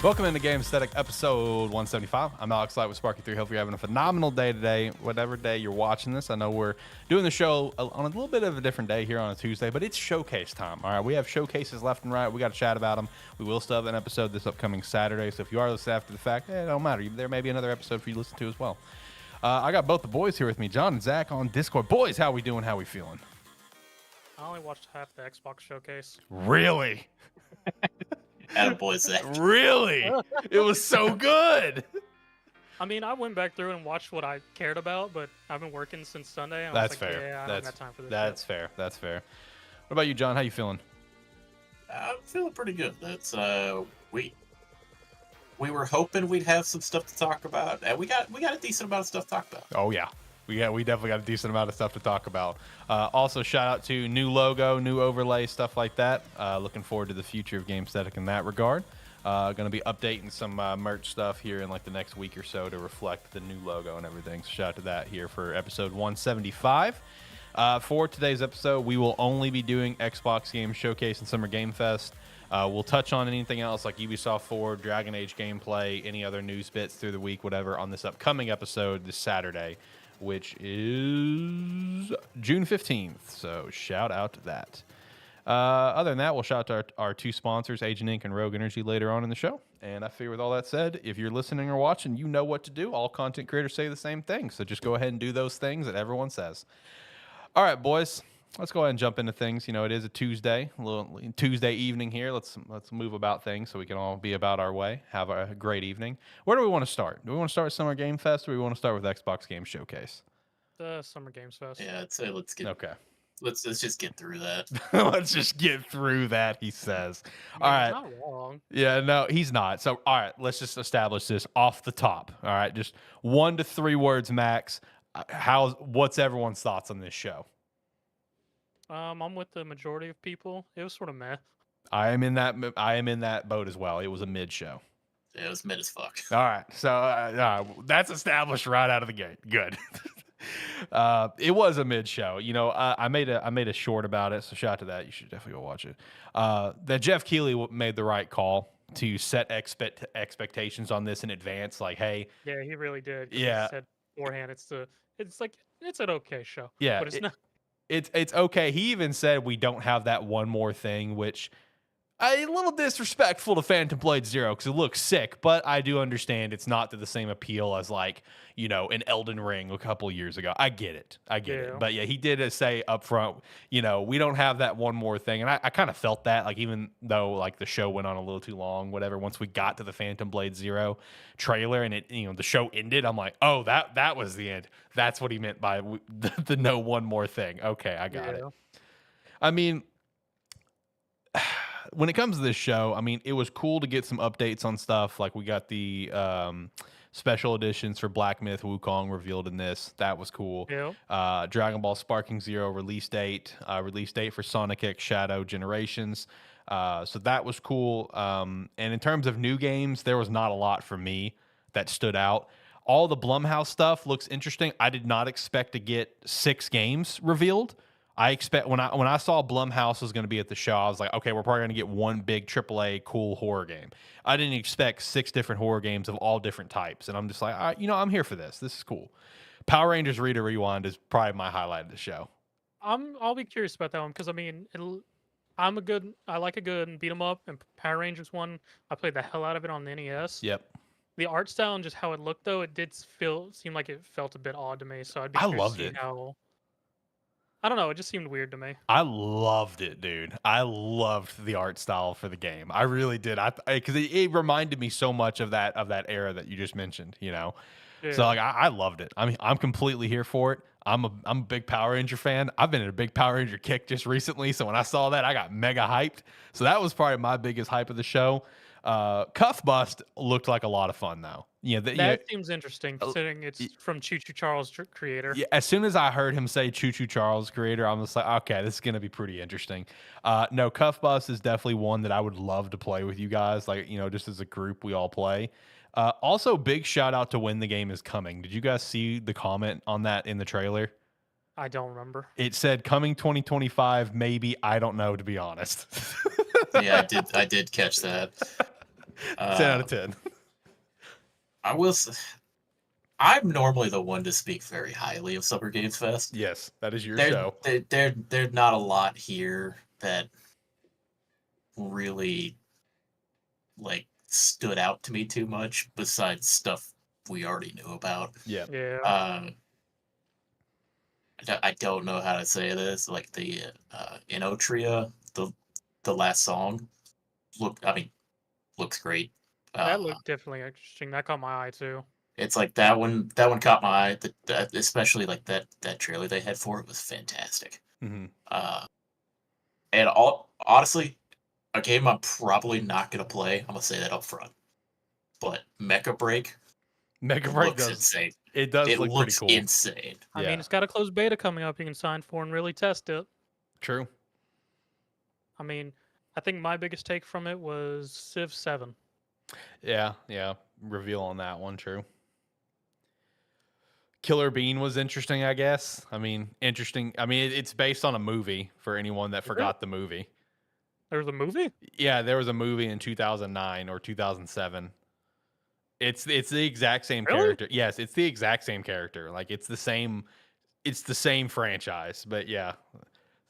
Welcome into Gamesthetic episode 175. I'm Alex Light with Sparky3. Hope you're having a phenomenal day today, whatever day you're watching this. I know we're doing the show on a little bit of a different day here on a Tuesday, but it's showcase time. All right, we have showcases left and right. We got to chat about them. We will still have an episode this upcoming Saturday, so if you are listening after the fact, it don't matter. There may be another episode for you to listen to as well. I got both the boys here with me, John and Zach, on Discord. Boys, how we doing? How we feeling? I only watched half the Xbox showcase. Really? Attaboy, Zach. Really? It was so good. I mean, I went back through and watched what I cared about, but I've been working since Sunday. And That's I was like, fair. Yeah, I don't got time for this. That's fair. That's fair. What about you, John? How you feeling? I'm feeling pretty good. That's we were hoping we'd have some stuff to talk about, and we got a decent amount of stuff to talk about. Oh yeah. We definitely got a decent amount of stuff to talk about. Also, shout out to new logo, new overlay, stuff like that. Looking forward to the future of Gamesthetic in that regard. Going to be updating some merch stuff here in like the next week or so to reflect the new logo and everything. So shout out to that here for episode 175. For today's episode, we will only be doing Xbox Game Showcase and Summer Game Fest. We'll touch on anything else like Ubisoft Forward, Dragon Age gameplay, any other news bits through the week, whatever, on this upcoming episode this Saturday, which is June 15th. So shout out to that. Other than that, we'll shout out to our two sponsors, Agent Inc. and Rogue Energy, later on in the show. And I figure with all that said, if you're listening or watching, you know what to do. All content creators say the same thing. So just go ahead and do those things that everyone says. All right, boys. Let's go ahead and jump into things. You know, it is a Tuesday, a little Tuesday evening here. Let's move about things so we can all be about our way. Have a great evening. Where do we want to start? Do we want to start with Summer Game Fest, or do we want to start with Xbox Game Showcase? The Summer Games Fest. Yeah, I'd say let's just get through that. Let's just get through that, he says. All right. He's not wrong. Yeah, no, he's not. So, all right, let's just establish this off the top. All right, just 1 to 3 words max. What's everyone's thoughts on this show? I'm with the majority of people. It was sort of meh. I am in that boat as well. It was a mid show. Yeah, it was mid as fuck. All right, so that's established right out of the gate. Good. It was a mid show. You know, I made a short about it, so shout out to that. You should definitely go watch it. That Jeff Keighley made the right call to set expectations on this in advance. Like, hey, Yeah, he really did. Yeah. He said beforehand, it's an okay show. Yeah, But it's not. It's okay. He even said we don't have that one more thing, which a little disrespectful to Phantom Blade Zero because it looks sick, but I do understand it's not to the same appeal as like, you know, an Elden Ring a couple years ago. I get it. Yeah. But yeah, he did say up front, you know, we don't have that one more thing. And I kind of felt that, like, even though like the show went on a little too long, whatever, once we got to the Phantom Blade Zero trailer and it, you know, the show ended, I'm like, oh, that was the end. That's what he meant by the no one more thing. Okay, I got it. I mean, when it comes to this show, I mean, it was cool to get some updates on stuff. Like we got the special editions for Black Myth Wukong revealed in this. That was cool. Yeah. Dragon Ball Sparking Zero release date for Sonic X Shadow Generations. So that was cool. And in terms of new games, there was not a lot for me that stood out. All the Blumhouse stuff looks interesting. I did not expect to get 6 games revealed. I expect when I saw Blumhouse was going to be at the show, I was like, okay, we're probably going to get one big AAA cool horror game. I didn't expect 6 different horror games of all different types, and I'm just like, all right, you know, I'm here for this. This is cool. Power Rangers Reader Rewind is probably my highlight of the show. I'll be curious about that one because I mean, I like a good beat 'em up, and Power Rangers one, I played the hell out of it on the NES. Yep. The art style and just how it looked, though, it did seem like it felt a bit odd to me. So I'd be I curious loved to see it. how. I don't know. It just seemed weird to me. I loved it, dude. I loved the art style for the game. I really did. Because it reminded me so much of that era that you just mentioned. You know, so like I loved it. I mean, I'm completely here for it. I'm a big Power Ranger fan. I've been in a big Power Ranger kick just recently, so when I saw that, I got mega hyped. So that was probably my biggest hype of the show. Cuff Bust looked like a lot of fun, though. Yeah, that seems interesting considering it's from Choo Choo Charles' creator. Yeah, as soon as I heard him say Choo Choo Charles creator, I'm just like, okay, this is gonna be pretty interesting. No, Cuff Bust is definitely one that I would love to play with you guys. Like, you know, just as a group, we all play. Also, big shout out to when the game is coming. Did you guys see the comment on that in the trailer? I don't remember. It said coming 2025, maybe. I don't know, to be honest. Yeah, I did catch that. 10 out of 10. I will. I'm normally the one to speak very highly of Summer Games Fest. Yes, that is your There, show. there's not a lot here that really like stood out to me too much besides stuff we already knew about. Yeah. Yeah. I don't know how to say this. Like the Inotria, the last song, looks great. That looked definitely interesting. That caught my eye too. It's like that one. That one caught my eye. That especially like that trailer they had for it was fantastic. Mm-hmm. And honestly, a game I'm probably not gonna play. I'm gonna say that up front. But Mecha Break Mega Break looks does. insane. It does It look pretty looks cool. insane. I Yeah. mean, it's got a closed beta coming up you can sign for and really test it. True. I mean, I think my biggest take from it was Civ 7. Yeah. Reveal on that one. True. Killer Bean was interesting, I guess. I mean, interesting. I mean, it's based on a movie for anyone that forgot the movie. There was a movie? Yeah, there was a movie in 2009 or 2007. It's the exact same character. Yes, it's the exact same character. Like it's the same franchise. But yeah.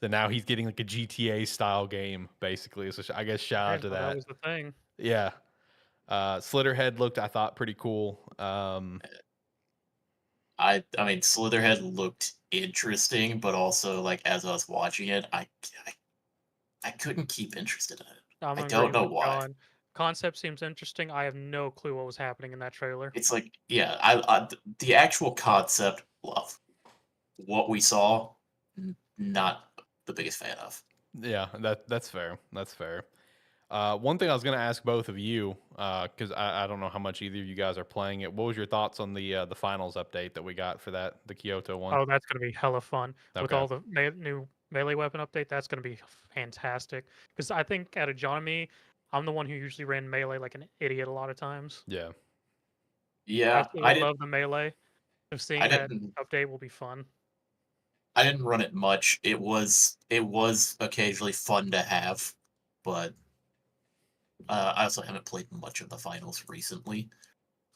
So now he's getting like a GTA style game basically. So I guess shout out to That that. was the thing. Yeah. Slitterhead looked, I thought, pretty cool. I mean, Slitherhead looked interesting, but also like as I was watching it, I couldn't keep interested in it. I'm I agreeing don't know with why. John. Concept seems interesting. I have no clue what was happening in that trailer. It's like, yeah, the actual concept of what we saw, not the biggest fan of. Yeah, that's fair. That's fair. One thing I was going to ask both of you, because I don't know how much either of you guys are playing it. What was your thoughts on the finals update that we got for the Kyoto one? Oh, that's going to be hella fun. With Okay. all the new melee weapon update, that's going to be fantastic. Because I think out of John and me, I'm the one who usually ran melee like an idiot a lot of times. Yeah. I Yeah, absolutely love the melee. So seeing I that didn't update will be fun. I didn't run it much. It was occasionally fun to have, but I also haven't played much of the finals recently.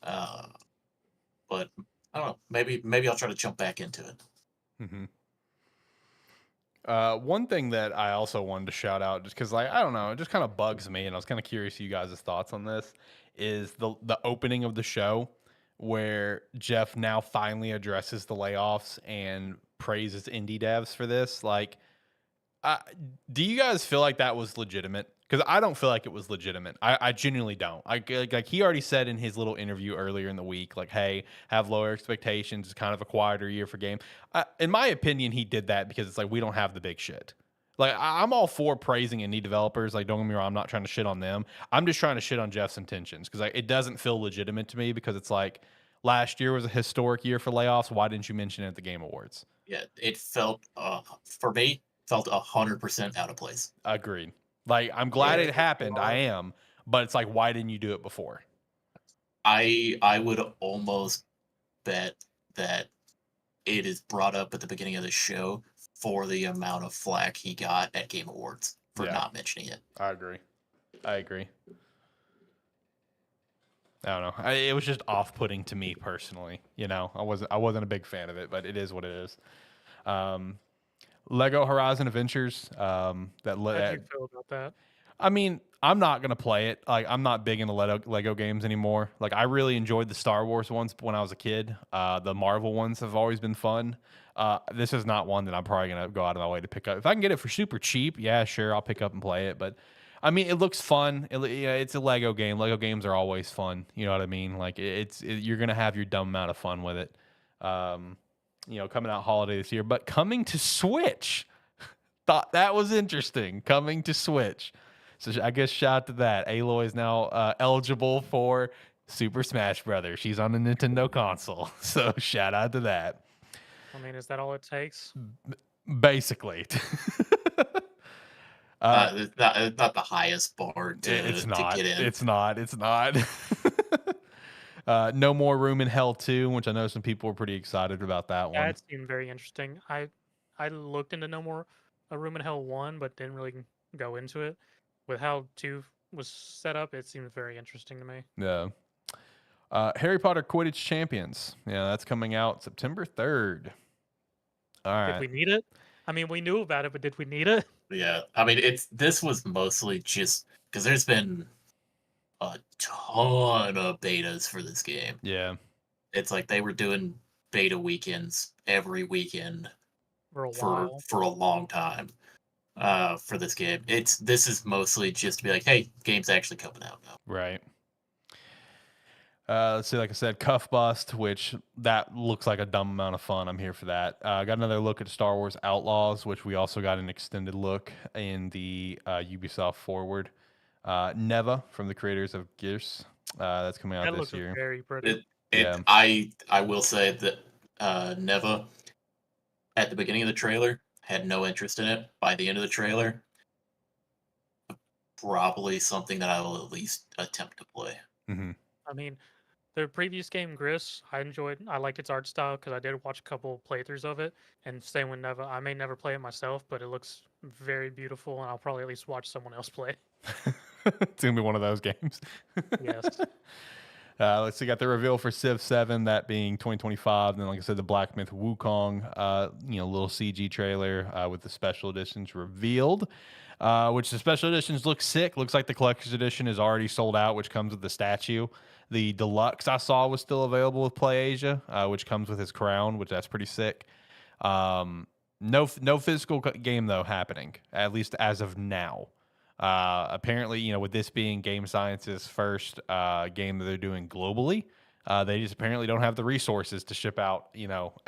But I don't know. Maybe I'll try to jump back into it. Mm-hmm. One thing that I also wanted to shout out, just because like I don't know, it just kind of bugs me, and I was kind of curious you guys' thoughts on this, is the opening of the show where Jeff now finally addresses the layoffs and praises indie devs for this. Like, do you guys feel like that was legitimate? Because I don't feel like it was legitimate. I genuinely don't. Like he already said in his little interview earlier in the week, like, hey, have lower expectations. It's kind of a quieter year for game. In my opinion, he did that because it's like we don't have the big shit. Like I'm all for praising indie developers. Like don't get me wrong, I'm not trying to shit on them. I'm just trying to shit on Jeff's intentions because it doesn't feel legitimate to me because it's like last year was a historic year for layoffs. Why didn't you mention it at the Game Awards? Yeah, it felt for me 100% out of place. Agreed. Like I'm glad Yeah, it happened. I am, but it's like why didn't you do it before? I would almost bet that it is brought up at the beginning of the show for the amount of flack he got at Game Awards for not mentioning it. I agree. I don't know. It was just off-putting to me personally. You know, I wasn't a big fan of it, but it is what it is. Lego Horizon Adventures. How do you feel about that? I mean, I'm not gonna play it. Like, I'm not big into Lego games anymore. Like, I really enjoyed the Star Wars ones when I was a kid. The Marvel ones have always been fun. This is not one that I'm probably gonna go out of my way to pick up. If I can get it for super cheap, yeah, sure, I'll pick up and play it. But I mean, it looks fun. It's a Lego game. Lego games are always fun. You know what I mean? Like, you're gonna have your dumb amount of fun with it. Coming out holiday this year, but coming to Switch. Thought that was interesting. Coming to Switch. So I guess shout out to that. Aloy is now eligible for Super Smash Brothers. She's on the Nintendo console. So shout out to that. I mean, is that all it takes? Basically. It's not the highest bar to get in. It's not. No More Room in Hell 2, which I know some people were pretty excited about that one. That seemed very interesting. I looked into No More A Room in Hell 1, but didn't really go into it. With how 2 was set up, it seemed very interesting to me. Yeah. Harry Potter Quidditch Champions. Yeah, that's coming out September 3rd. All Did right. we need it? I mean, we knew about it, but did we need it? Yeah, I mean, this was mostly just because there's been a ton of betas for this game. Yeah. It's like they were doing beta weekends every weekend For a for while. a long time. For this game, this is mostly just to be like, hey, game's actually coming out now. Right. Let's see, like I said, Cuff Bust, which that looks like a dumb amount of fun. I'm here for that. Got another look at Star Wars Outlaws, which we also got an extended look in the Ubisoft Forward. Neva, from the creators of Gears, that's coming out That this looks year. very pretty. Yeah. I will say that Neva at the beginning of the trailer had no interest in it. By the end of the trailer, probably something that I will at least attempt to play. Mm-hmm. I mean, the previous game, Gris, I enjoyed. I liked its art style because I did watch a couple playthroughs of it. And same with Neva. I may never play it myself, but it looks very beautiful, and I'll probably at least watch someone else play. It's gonna be one of those games. Yes. Let's see, got the reveal for Civ 7, that being 2025. And then, like I said, the Black Myth Wukong, little CG trailer with the special editions revealed, which the special editions look sick. Looks like the collector's edition is already sold out, which comes with the statue. The deluxe I saw was still available with PlayAsia, which comes with his crown, which that's pretty sick. No physical game, though, happening, at least as of now. Apparently, with this being Game Science's first game that they're doing globally, they just apparently don't have the resources to ship out,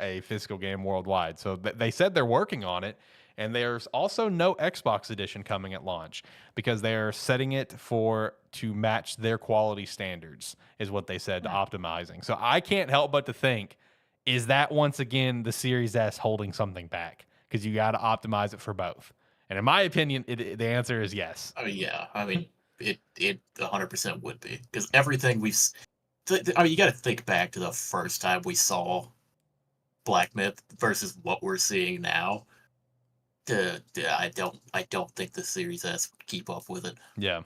a physical game worldwide. So they said they're working on it, and there's also no Xbox edition coming at launch because they're setting it to match their quality standards, is what they said, optimizing. So I can't help but to think, is that once again the Series S holding something back? Because you got to optimize it for both. And in my opinion, the answer is yes. I mean, yeah. I mean, it 100% would be because everything I mean, you got to think back to the first time we saw Black Myth versus what we're seeing now. I don't think the Series S would keep up with it. Yeah.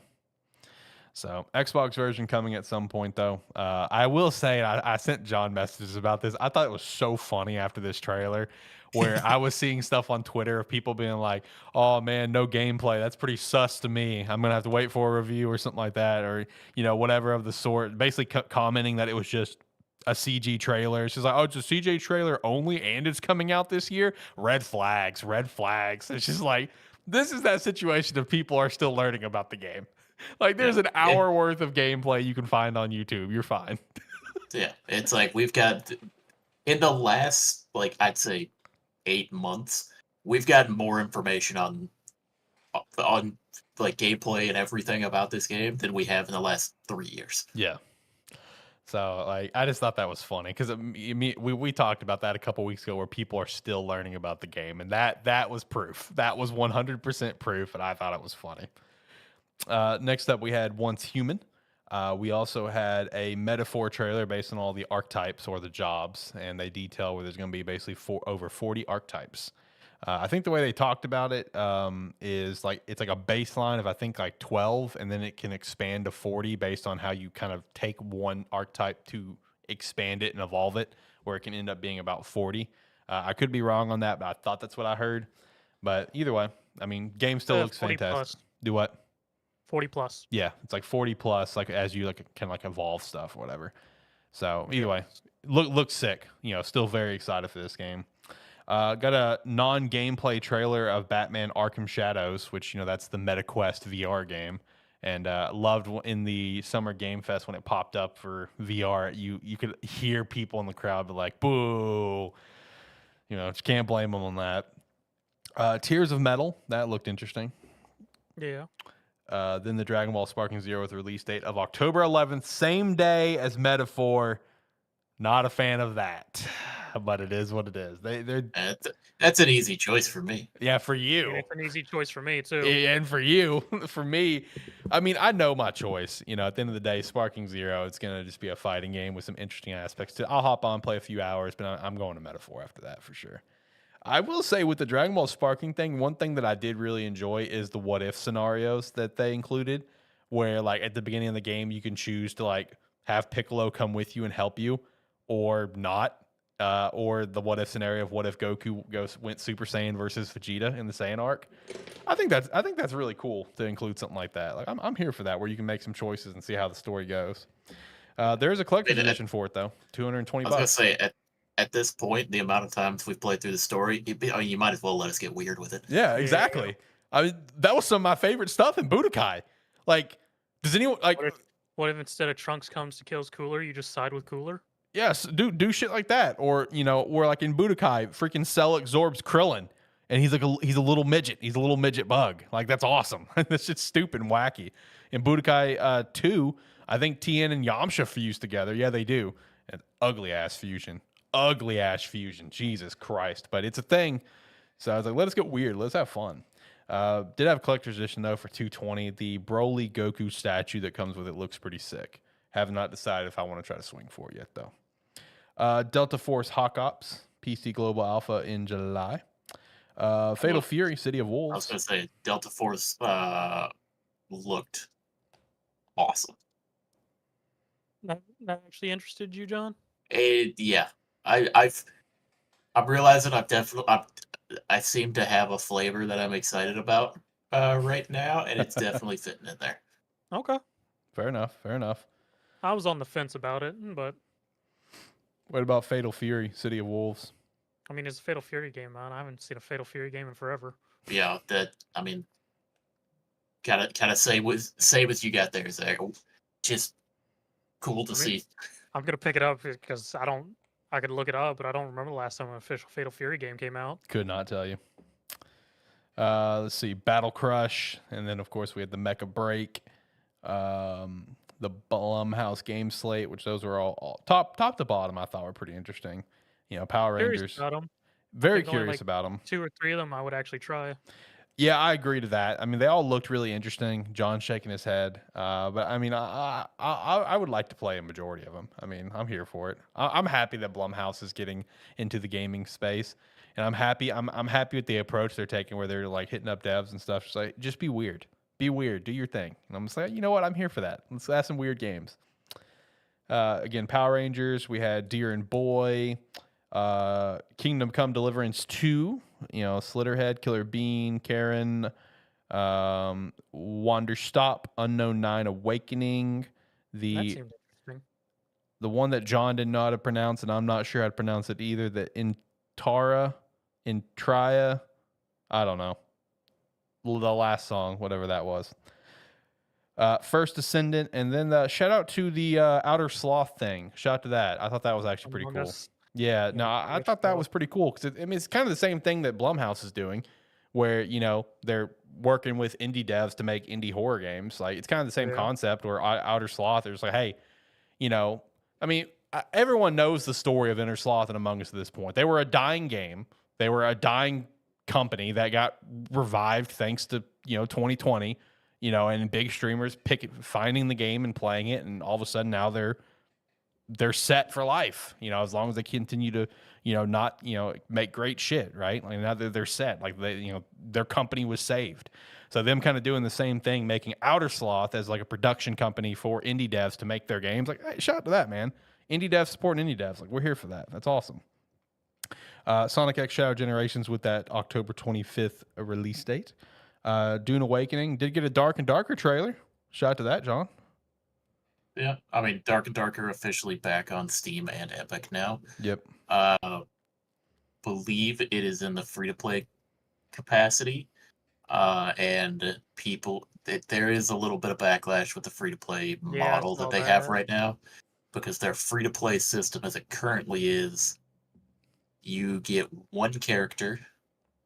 So Xbox version coming at some point, though. I will say, I sent John messages about this. I thought it was so funny after this trailer, where I was seeing stuff on Twitter of people being like, "Oh man, no gameplay. That's pretty sus to me. I'm gonna have to wait for a review or something like that, or whatever of the sort." Basically, commenting that it was just a CG trailer. She's like, "Oh, it's a CG trailer only, and it's coming out this year." Red flags, red flags. It's just like, this is that situation of people are still learning about the game. Like, there's an hour worth of gameplay you can find on YouTube. You're fine. Yeah, it's like we've got in the last, like, I'd say 8 months, we've got more information on like gameplay and everything about this game than we have in the last 3 years. Yeah. So, like, I just thought that was funny because we talked about that a couple weeks ago, where people are still learning about the game, and that was proof. That was 100% proof, and I thought it was funny. Next up, we had Once Human. We also had a metaphor trailer based on all the archetypes or the jobs, and they detail where there's going to be basically over 40 archetypes. I think the way they talked about it is like it's like a baseline of, I think, like 12, and then it can expand to 40 based on how you kind of take one archetype to expand it and evolve it, where it can end up being about 40. I could be wrong on that, but I thought that's what I heard. But either way, I mean, game still looks 40 fantastic. plus. Do what? 40 plus. Yeah, it's like 40 plus, like as you can evolve stuff or whatever. So either way, looks sick. Still very excited for this game. Got a non-gameplay trailer of Batman Arkham Shadows, which that's the MetaQuest VR game, and loved in the Summer Game Fest when it popped up for VR. You could hear people in the crowd be like, "Boo!" Just can't blame them on that. Tears of Metal, that looked interesting. Yeah. Then the Dragon Ball Sparking Zero with a release date of October 11th, same day as Metaphor. Not a fan of that, but it is what it is. That's an easy choice for me. Yeah, for you. And it's an easy choice for me too. And for you, for me, I mean, I know my choice. At the end of the day, Sparking Zero, it's gonna just be a fighting game with some interesting aspects to it. I'll hop on, play a few hours, but I'm going to Metaphor after that for sure. I will say with the Dragon Ball Sparking thing, one thing that I did really enjoy is the what if scenarios that they included, where like at the beginning of the game you can choose to like have Piccolo come with you and help you, or not. Or the what if scenario of what if Goku went Super Saiyan versus Vegeta in the Saiyan arc. I think that's really cool to include something like that. Like I'm here for that, where you can make some choices and see how the story goes. There is a collector's edition for it though, $220. I was gonna say at this point, the amount of times we've played through the story, you might as well let us get weird with it. Yeah, exactly. I mean, that was some of my favorite stuff in Budokai. Like, does anyone like? What if instead of Trunks comes to kills Cooler, you just side with Cooler? Yes, do shit like that, or or like in Budokai, freaking Cell absorbs Krillin, and he's a little midget. He's a little midget bug. Like that's awesome. That's just stupid and wacky. In Budokai 2, I think Tien and Yamcha fuse together. Yeah, they do. An ugly ass fusion. Ugly ass fusion. Jesus Christ. But it's a thing. So I was like, let us get weird. Let's have fun. Did have a collector's edition though for $220. The Broly Goku statue that comes with it looks pretty sick. Have not decided if I want to try to swing for it yet though. Delta Force Hawk Ops, PC Global Alpha in July. Fatal Fury, City of Wolves. I was going to say, Delta Force looked awesome. That actually interested you, John? Yeah. I'm realizing I seem to have a flavor that I'm excited about right now, and it's definitely fitting in there. Okay. Fair enough. I was on the fence about it, but what about Fatal Fury, City of Wolves? I mean, it's a Fatal Fury game, man. I haven't seen a Fatal Fury game in forever. Yeah, gotta say what you got there, Zach. Just cool to see. I'm gonna pick it up because I could look it up, but I don't remember the last time an official Fatal Fury game came out. Could not tell you. Let's see, Battle Crush, and then of course we had the Mecha Break, the Blumhouse game slate, which those were all top to bottom. I thought were pretty interesting. Power Rangers. Very curious about them. 2 or 3 of them I would actually try. Yeah, I agree to that. I mean, they all looked really interesting. John shaking his head, but I mean, I would like to play a majority of them. I mean, I'm here for it. I'm happy that Blumhouse is getting into the gaming space, and I'm happy with the approach they're taking, where they're like hitting up devs and stuff. Just like, just be weird, do your thing. And I'm just like, you know what? I'm here for that. Let's have some weird games. Again, Power Rangers. We had Deer and Boy. Kingdom Come Deliverance 2, Slitterhead, Killer Bean, Karen, Wander Stop, Unknown 9 Awakening, That seemed interesting. the one that John didn't know how to pronounce, and I'm not sure how to pronounce it either, the Intria, I don't know, the last song, whatever that was. First Descendant, and then shout out to the Outer Sloth thing. Shout out to that. I thought that was actually pretty cool. Yeah, no, I thought that was pretty cool because it's kind of the same thing that Blumhouse is doing, where they're working with indie devs to make indie horror games. Like it's kind of the same concept. Where Outer Sloth, there's like, hey, I mean, everyone knows the story of Inner Sloth and Among Us at this point. They were a dying game. They were a dying company that got revived thanks to 2020. And big streamers finding the game and playing it, and all of a sudden now they're set for life, as long as they continue to, not, make great shit, right? Like now they're set, like their company was saved. So them kind of doing the same thing, making Outer Sloth as like a production company for indie devs to make their games. Like, hey, shout out to that, man. Indie devs supporting indie devs. Like we're here for that. That's awesome. Sonic X Shadow Generations with that October 25th release date. Dune Awakening did get a Dark and Darker trailer. Shout out to that, John. Yeah, I mean, Dark and Darker officially back on Steam and Epic now. Yep. Believe it is in the free-to-play capacity, and there is a little bit of backlash with the free-to-play model that they have right now, because their free-to-play system, as it currently is, you get one character,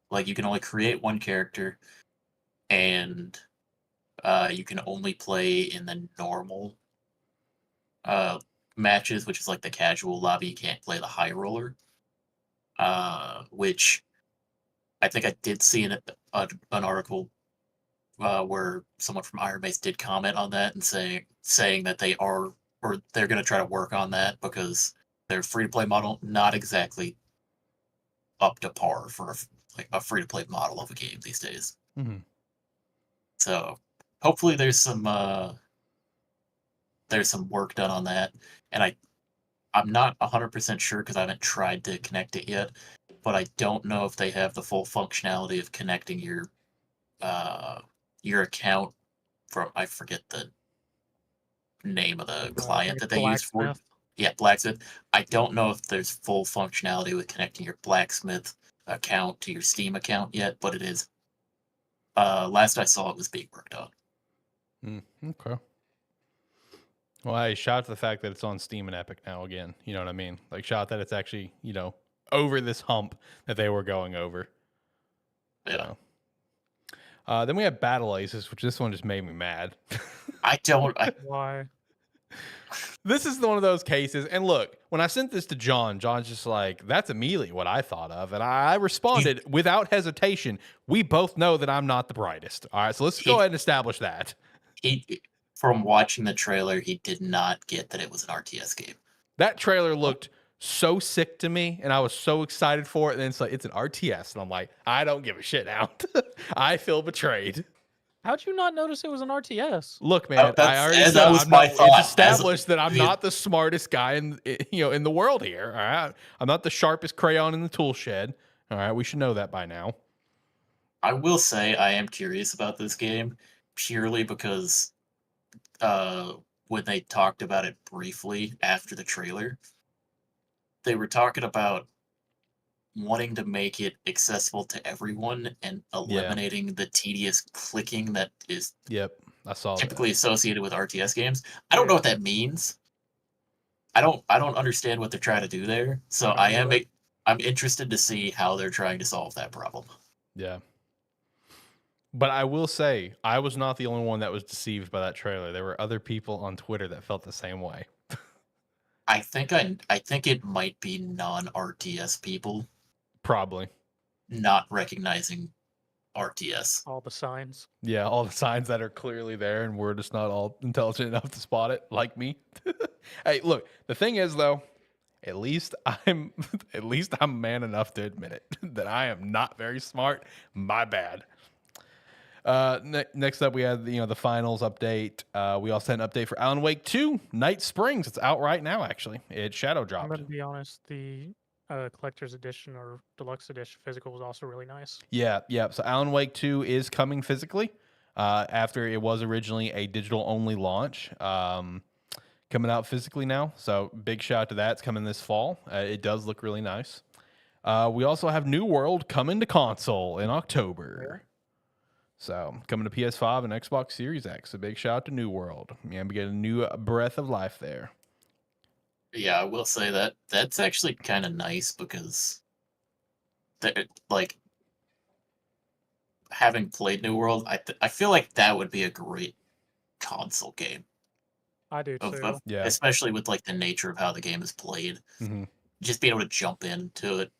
like you can only create one character, and you can only play in the normal matches, which is like the casual lobby. You can't play the high roller, which I think I did see an article where someone from Iron Mace did comment on that and saying that they're going to try to work on that, because their free to play model not exactly up to par for a free to play model of a game these days. Mm-hmm. So hopefully there's some work done on that, and I'm not 100% sure because I haven't tried to connect it yet, but I don't know if they have the full functionality of connecting your account from, I forget the name of the I think client it's that they use for it. Blacksmith. Yeah, Blacksmith. I don't know if there's full functionality with connecting your Blacksmith account to your Steam account yet, but it is. Last I saw, it was being worked on. Okay. Well, I shout to the fact that it's on Steam and Epic now again. You know what I mean? Like, shout that it's actually, over this hump that they were going over. Yeah. Then we have Battle Aces, which this one just made me mad. I don't. Why? This is one of those cases. And look, when I sent this to John, John's just like, that's immediately what I thought of. And I responded without hesitation. We both know that I'm not the brightest. All right, so let's go ahead and establish that. From watching the trailer, he did not get that it was an RTS game. That trailer looked so sick to me, and I was so excited for it. And then it's like, it's an RTS. And I'm like, I don't give a shit now. I feel betrayed. How'd you not notice it was an RTS? Look, man, I already said that was my thought. It's established that I'm not the smartest guy in the world here. All right, I'm not the sharpest crayon in the tool shed. All right, we should know that by now. I will say I am curious about this game purely because when they talked about it briefly after the trailer, they were talking about wanting to make it accessible to everyone and eliminating the tedious clicking that is I saw typically associated with RTS games. I don't know what that means. I don't understand what they're trying to do there. So I'm interested to see how they're trying to solve that problem. Yeah. But I will say, I was not the only one that was deceived by that trailer. There were other people on Twitter that felt the same way. I think it might be non-RTS people Probably. not recognizing RTS. All the signs. Yeah, all the signs that are clearly there, and we're just not all intelligent enough to spot it, like me. Hey, look, the thing is though, at least I'm man enough to admit it that I am not very smart. My bad. Next up, we had the finals update. We also had an update for Alan Wake 2 Night Springs. It's out right now. Actually, it shadow dropped. I'm gonna be honest. The collector's edition or deluxe edition physical was also really nice. Yeah. So Alan Wake 2 is coming physically after it was originally a digital only launch. Coming out physically now. So big shout out to that. It's coming this fall. It does look really nice. We also have New World coming to console in October. So coming to PS5 and Xbox Series X. A big shout out to New World. Yeah, we get a new breath of life there. Yeah, I will say that that's actually kind of nice because, like, having played New World, I feel like that would be a great console game. I do too. Yeah, especially with like the nature of how the game is played. Mm-hmm. Just being able to jump into it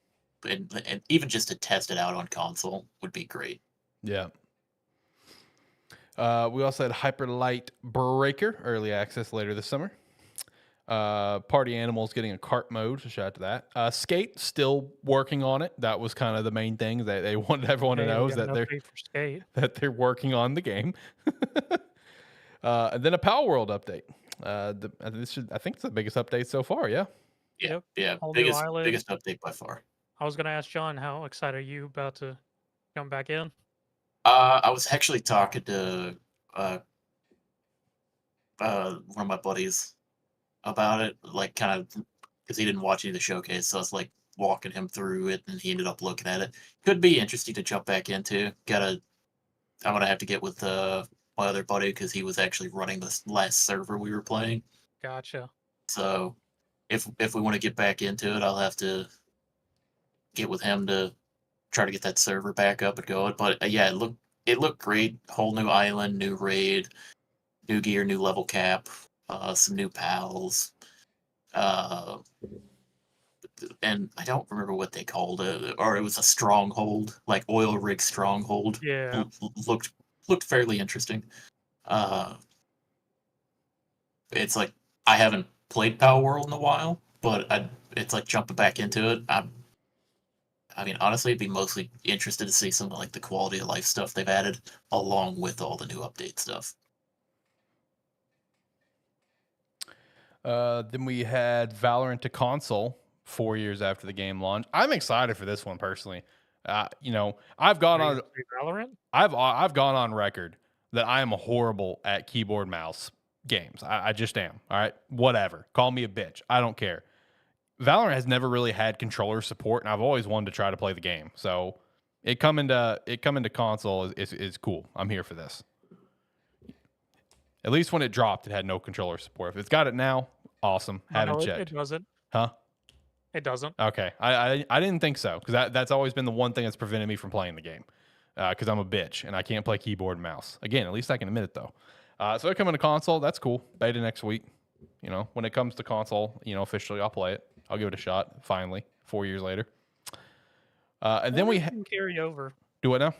and even just to test it out on console would be great. Yeah. We also had Hyper Light Breaker early access later this summer. Party Animals getting a cart mode, so shout out to that. Skate still working on it. That was kind of the main thing that they wanted everyone to know is that they're working on the game. And then a Power World update. I think it's the biggest update so far. Yeah. Yeah. Biggest update by far. I was gonna ask John, how excited are you about to come back in? I was actually talking to one of my buddies about it, like kind of because he didn't watch any of the showcase, so I was like walking him through it, and he ended up looking at it. Could be interesting to jump back into. I'm gonna have to get with my other buddy because he was actually running this last server we were playing. Gotcha. So if we want to get back into it, I'll have to get with him to try to get that server back up and going. But yeah, it looked great. Whole new island, new raid, new gear, new level cap, some new pals, and I don't remember what they called it, or it was a stronghold, like oil rig stronghold. Yeah, looked fairly interesting. It's like I haven't played Power World in a while, but it's like jumping back into it. I mean, honestly, I'd be mostly interested to see some of like the quality of life stuff they've added, along with all the new update stuff. Then we had Valorant to console 4 years after the game launch. I'm excited for this one personally. I've gone Are you on gonna play Valorant? I've gone on record that I am horrible at keyboard mouse games. I just am. All right, whatever. Call me a bitch. I don't care. Valorant has never really had controller support, and I've always wanted to try to play the game. So it coming to console is cool. I'm here for this. At least when it dropped, it had no controller support. If it's got it now, awesome. Haven't No, it checked. doesn't. Huh? It doesn't. Okay. I didn't think so because that's always been the one thing that's prevented me from playing the game because I'm a bitch and I can't play keyboard and mouse. Again, at least I can admit it though. So it coming to console. That's cool. Beta next week. When it comes to console, officially, I'll play it. I'll give it a shot. Finally, 4 years later. And then we can carry over. do it now. I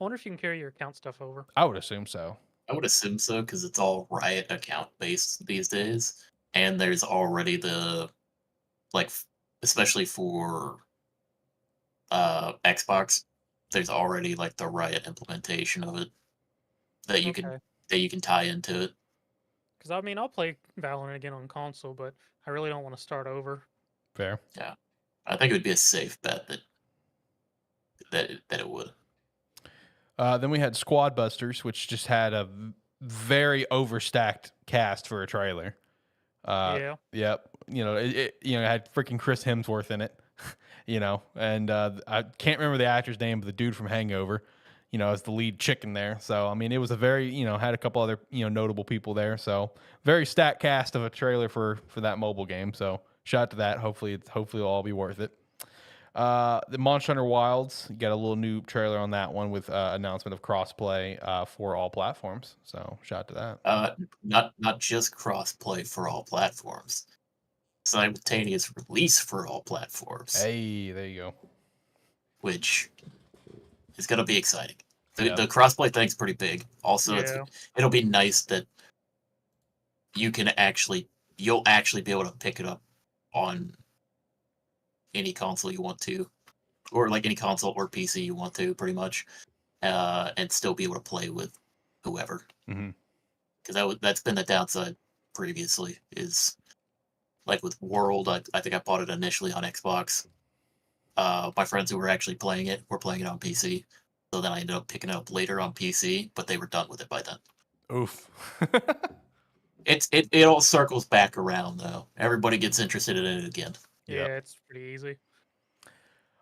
wonder if you can carry your account stuff over. I would assume so. I would assume so because it's all Riot account based these days, and there's already the especially for Xbox, there's already like the Riot implementation of it that you can tie into it. Because I mean, I'll play Valorant again on console, but I really don't want to start over. Fair. Yeah, I think it would be a safe bet that it would. Then we had Squad Busters, which just had a very overstacked cast for a trailer. Yeah. Yep. It had freaking Chris Hemsworth in it. And I can't remember the actor's name, but the dude from Hangover, as the lead chicken there. So I mean, it was a very, had a couple other notable people there. So very stacked cast of a trailer for that mobile game. So shout out to that. Hopefully it'll all be worth it. The Monster Hunter Wilds, you got a little new trailer on that one with announcement of crossplay for all platforms. So shout out to that. Not just crossplay for all platforms, simultaneous release for all platforms. Hey, there you go. Which is going to be exciting. Yeah. The crossplay thing's pretty big. Also, it'll be nice that you'll actually be able to pick it up on any console you want to, or like any console or PC you want to, pretty much, and still be able to play with whoever. Because that's been the downside previously. Is like with World, I think I bought it initially on Xbox. My friends who were actually playing it were playing it on PC, so then I ended up picking it up later on PC, but they were done with it by then. Oof. It all circles back around though. Everybody gets interested in it again. Yeah, it's pretty easy.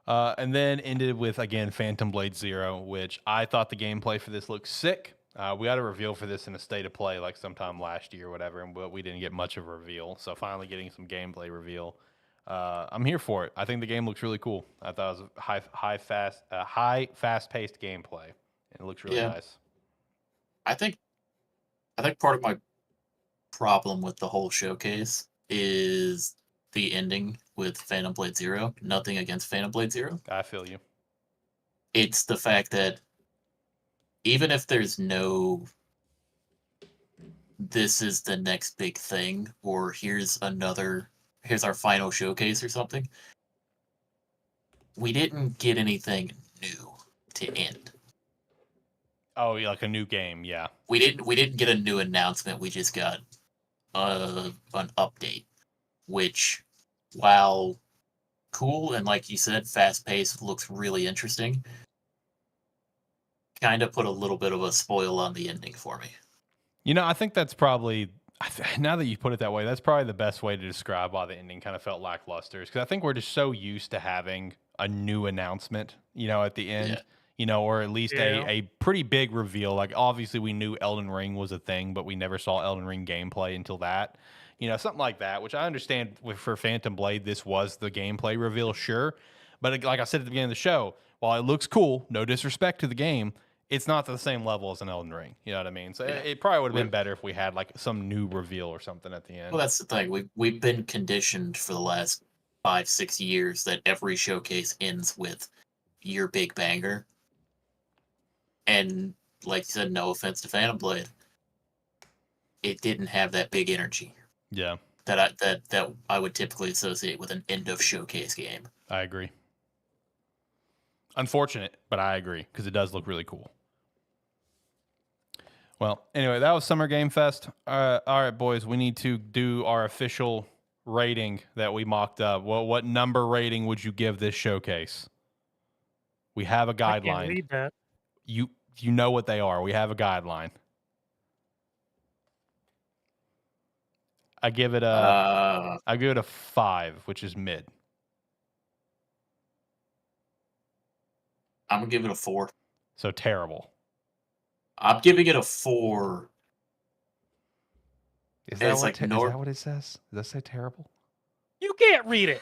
And then ended with, again, Phantom Blade Zero, which I thought the gameplay for this looked sick. We got a reveal for this in a state of play like sometime last year or whatever, but we didn't get much of a reveal. So finally getting some gameplay reveal. I'm here for it. I think the game looks really cool. I thought it was high, fast-paced gameplay, and it looks really nice. I think part of my problem with the whole showcase is the ending with Phantom Blade Zero. Nothing against Phantom Blade Zero. I feel you. It's the fact that even if there's no this is the next big thing, or here's our final showcase or something, we didn't get anything new to end. Oh, yeah, like a new game, yeah. We didn't get a new announcement. We just got an update, which, while cool and like you said, fast paced, looks really interesting, kind of put a little bit of a spoil on the ending for me. I think that's probably, now that you put it that way, that's probably the best way to describe why the ending kind of felt lackluster. Because I think we're just so used to having a new announcement, at the end, or at least a pretty big reveal. Like, obviously, we knew Elden Ring was a thing, but we never saw Elden Ring gameplay until that. Something like that, which I understand for Phantom Blade, this was the gameplay reveal, sure. But like I said at the beginning of the show, while it looks cool, no disrespect to the game, it's not to the same level as an Elden Ring. You know what I mean? So it probably would have been better if we had like some new reveal or something at the end. Well, that's the thing. We've been conditioned for the last 5-6 years that every showcase ends with your big banger. And like you said, no offense to Phantom Blade, it didn't have that big energy. Yeah. That I would typically associate with an end of showcase game. I agree. Unfortunate, but I agree because it does look really cool. Well, anyway, that was Summer Game Fest. All right, boys, we need to do our official rating that we mocked up. What number rating would you give this showcase? We have a guideline. I can't read that. You know what they are. We have a guideline. I give it a 5, which is mid. I'm gonna give it a 4. So terrible. I'm giving it a 4. Is that what it says? Does that say terrible? You can't read it.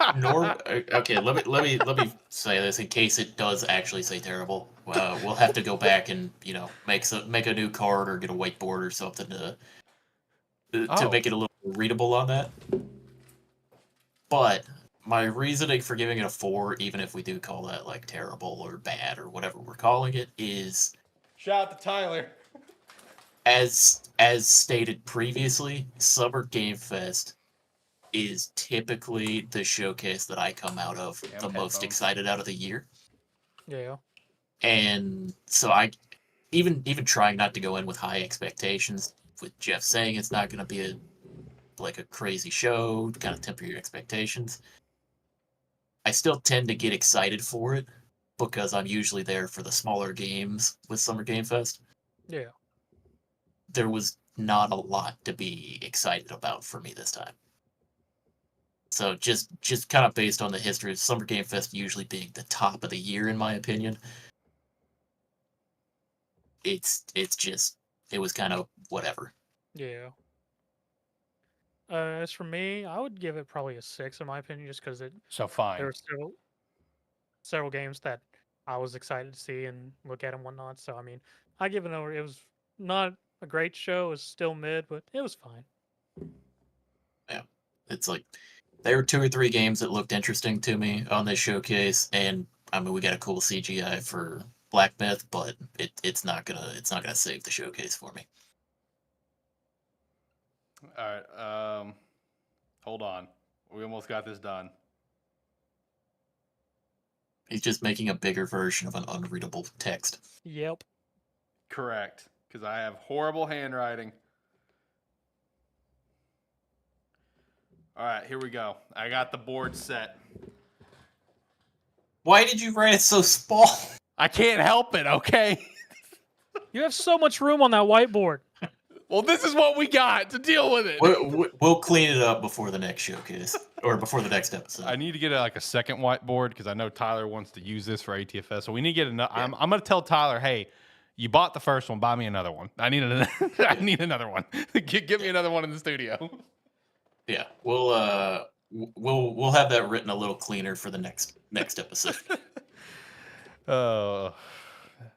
Okay, let me say this in case it does actually say terrible. We'll have to go back and make a new card or get a whiteboard or something to make it a little more readable on that. But my reasoning for giving it a 4, even if we do call that like terrible or bad or whatever we're calling it, is shout out to Tyler. As stated previously, Summer Game Fest is typically the showcase that I come out of the most excited out of the year. Yeah. And so I even trying not to go in with high expectations, with Jeff saying it's not going to be a crazy show, to kind of temper your expectations. I still tend to get excited for it because I'm usually there for the smaller games with Summer Game Fest. Yeah. There was not a lot to be excited about for me this time. So just kind of based on the history of Summer Game Fest usually being the top of the year, in my opinion, it was kind of whatever. Yeah. As for me, I would give it probably a 6 in my opinion, just because fine. There were several games that I was excited to see and look at and whatnot. So I mean, I give it over. It was not a great show. It was still mid, but it was fine. Yeah, it's like there were 2 or 3 games that looked interesting to me on this showcase, and I mean we got a cool CGI for Black Myth, but it's not gonna save the showcase for me. All right, hold on. We almost got this done. He's just making a bigger version of an unreadable text. Yep. Correct, because I have horrible handwriting. All right, here we go. I got the board set. Why did you write it so small? I can't help it, okay? You have so much room on that whiteboard. Well, this is what we got to deal with it. We'll clean it up before the next showcase or before the next episode. I need to get a second whiteboard because I know Tyler wants to use this for ATFS. So we need to get another. Yeah. I'm going to tell Tyler, hey, you bought the first one, buy me another one. I need another one. Get me another one in the studio. Yeah, we'll have that written a little cleaner for the next episode.